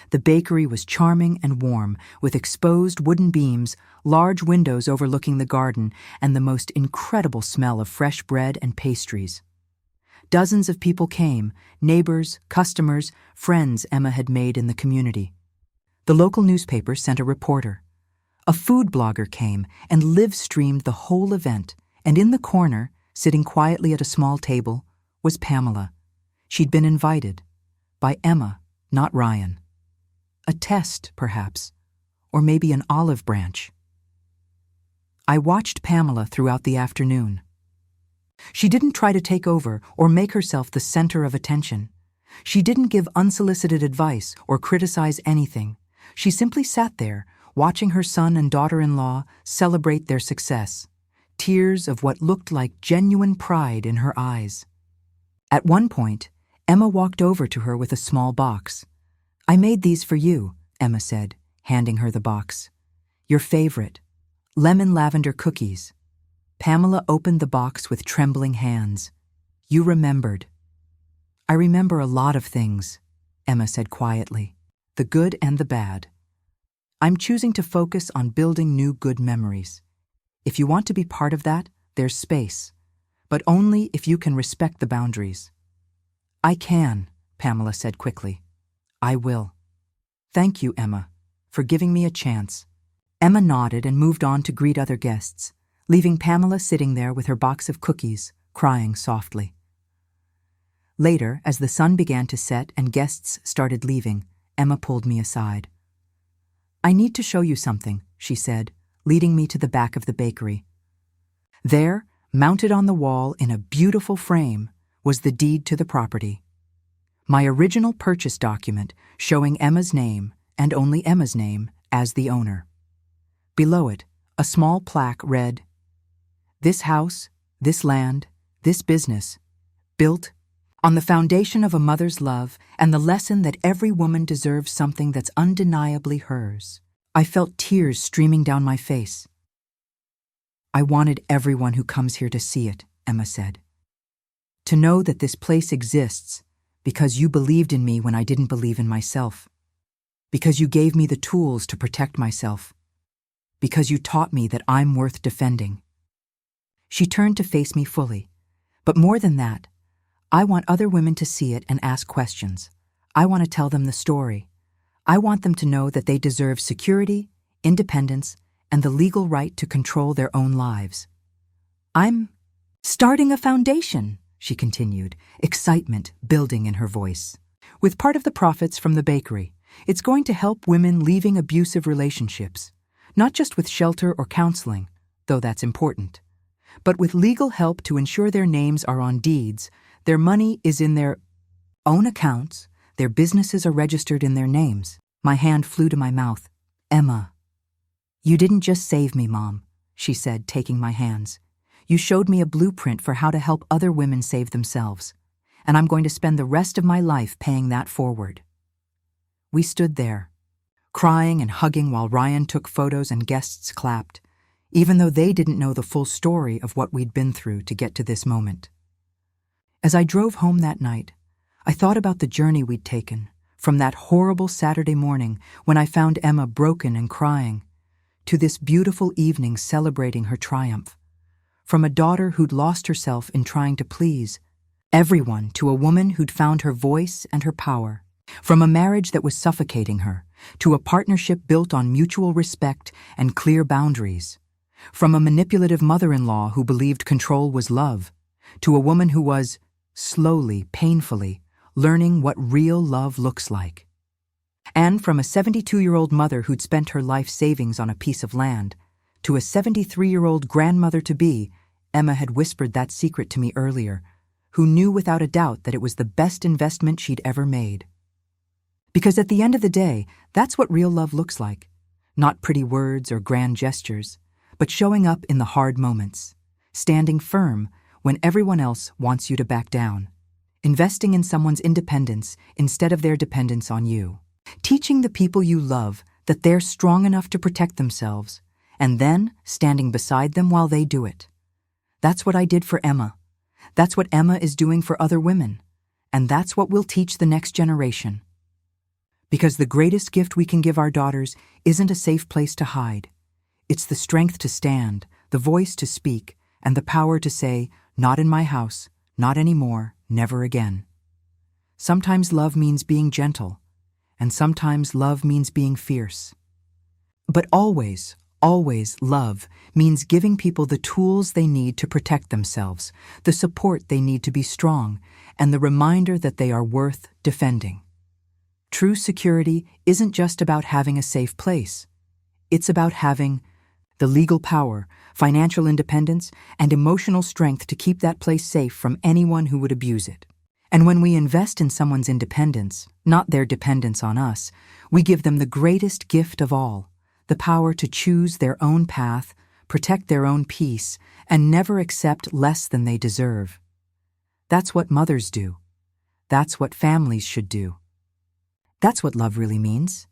The bakery was charming and warm, with exposed wooden beams, large windows overlooking the garden, and the most incredible smell of fresh bread and pastries. Dozens of people came, neighbors, customers, friends Emma had made in the community. The local newspaper sent a reporter. A food blogger came and live-streamed the whole event, and in the corner, sitting quietly at a small table, was Pamela. She'd been invited. By Emma, not Ryan. A test, perhaps, or maybe an olive branch. I watched Pamela throughout the afternoon. She didn't try to take over or make herself the center of attention. She didn't give unsolicited advice or criticize anything. She simply sat there, watching her son and daughter-in-law celebrate their success, tears of what looked like genuine pride in her eyes. At one point, Emma walked over to her with a small box. "I made these for you," Emma said, handing her the box. "Your favorite, lemon lavender cookies." Pamela opened the box with trembling hands. "You remembered." "I remember a lot of things," Emma said quietly, "the good and the bad. I'm choosing to focus on building new good memories. If you want to be part of that, there's space, but only if you can respect the boundaries." "I can," Pamela said quickly. "I will." "Thank you, Emma, for giving me a chance." Emma nodded and moved on to greet other guests, leaving Pamela sitting there with her box of cookies, crying softly. Later, as the sun began to set and guests started leaving, Emma pulled me aside. "I need to show you something," she said, leading me to the back of the bakery. There, mounted on the wall in a beautiful frame, was the deed to the property. My original purchase document showing Emma's name, and only Emma's name, as the owner. Below it, a small plaque read, "This house, this land, this business, built on the foundation of a mother's love and the lesson that every woman deserves something that's undeniably hers." I felt tears streaming down my face. "I wanted everyone who comes here to see it," Emma said. "To know that this place exists because you believed in me when I didn't believe in myself. Because you gave me the tools to protect myself. Because you taught me that I'm worth defending." She turned to face me fully. "But more than that, I want other women to see it and ask questions. I want to tell them the story. I want them to know that they deserve security, independence, and the legal right to control their own lives. I'm starting a foundation," she continued, excitement building in her voice. "With part of the profits from the bakery, it's going to help women leaving abusive relationships, not just with shelter or counseling, though that's important, but with legal help to ensure their names are on deeds, their money is in their own accounts, their businesses are registered in their names." My hand flew to my mouth. "Emma, you didn't just save me, Mom," she said, taking my hands. "You showed me a blueprint for how to help other women save themselves, and I'm going to spend the rest of my life paying that forward." We stood there, crying and hugging while Ryan took photos and guests clapped, even though they didn't know the full story of what we'd been through to get to this moment. As I drove home that night, I thought about the journey we'd taken, from that horrible Saturday morning when I found Emma broken and crying, to this beautiful evening celebrating her triumph. From a daughter who'd lost herself in trying to please everyone to a woman who'd found her voice and her power. From a marriage that was suffocating her to a partnership built on mutual respect and clear boundaries. From a manipulative mother-in-law who believed control was love to a woman who was, slowly, painfully, learning what real love looks like. And from a 72-year-old mother who'd spent her life savings on a piece of land to a 73-year-old grandmother-to-be, Emma had whispered that secret to me earlier, who knew without a doubt that it was the best investment she'd ever made. Because at the end of the day, that's what real love looks like. Not pretty words or grand gestures, but showing up in the hard moments, standing firm when everyone else wants you to back down, investing in someone's independence instead of their dependence on you, teaching the people you love that they're strong enough to protect themselves, and then standing beside them while they do it. That's what I did for Emma. That's what Emma is doing for other women, and that's what we'll teach the next generation. Because the greatest gift we can give our daughters isn't a safe place to hide. It's the strength to stand, the voice to speak, and the power to say, not in my house, not anymore, never again. Sometimes love means being gentle, and sometimes love means being fierce. But always, always love means giving people the tools they need to protect themselves, the support they need to be strong, and the reminder that they are worth defending. True security isn't just about having a safe place. It's about having the legal power, financial independence, and emotional strength to keep that place safe from anyone who would abuse it. And when we invest in someone's independence, not their dependence on us, we give them the greatest gift of all, the power to choose their own path, protect their own peace, and never accept less than they deserve. That's what mothers do. That's what families should do. That's what love really means.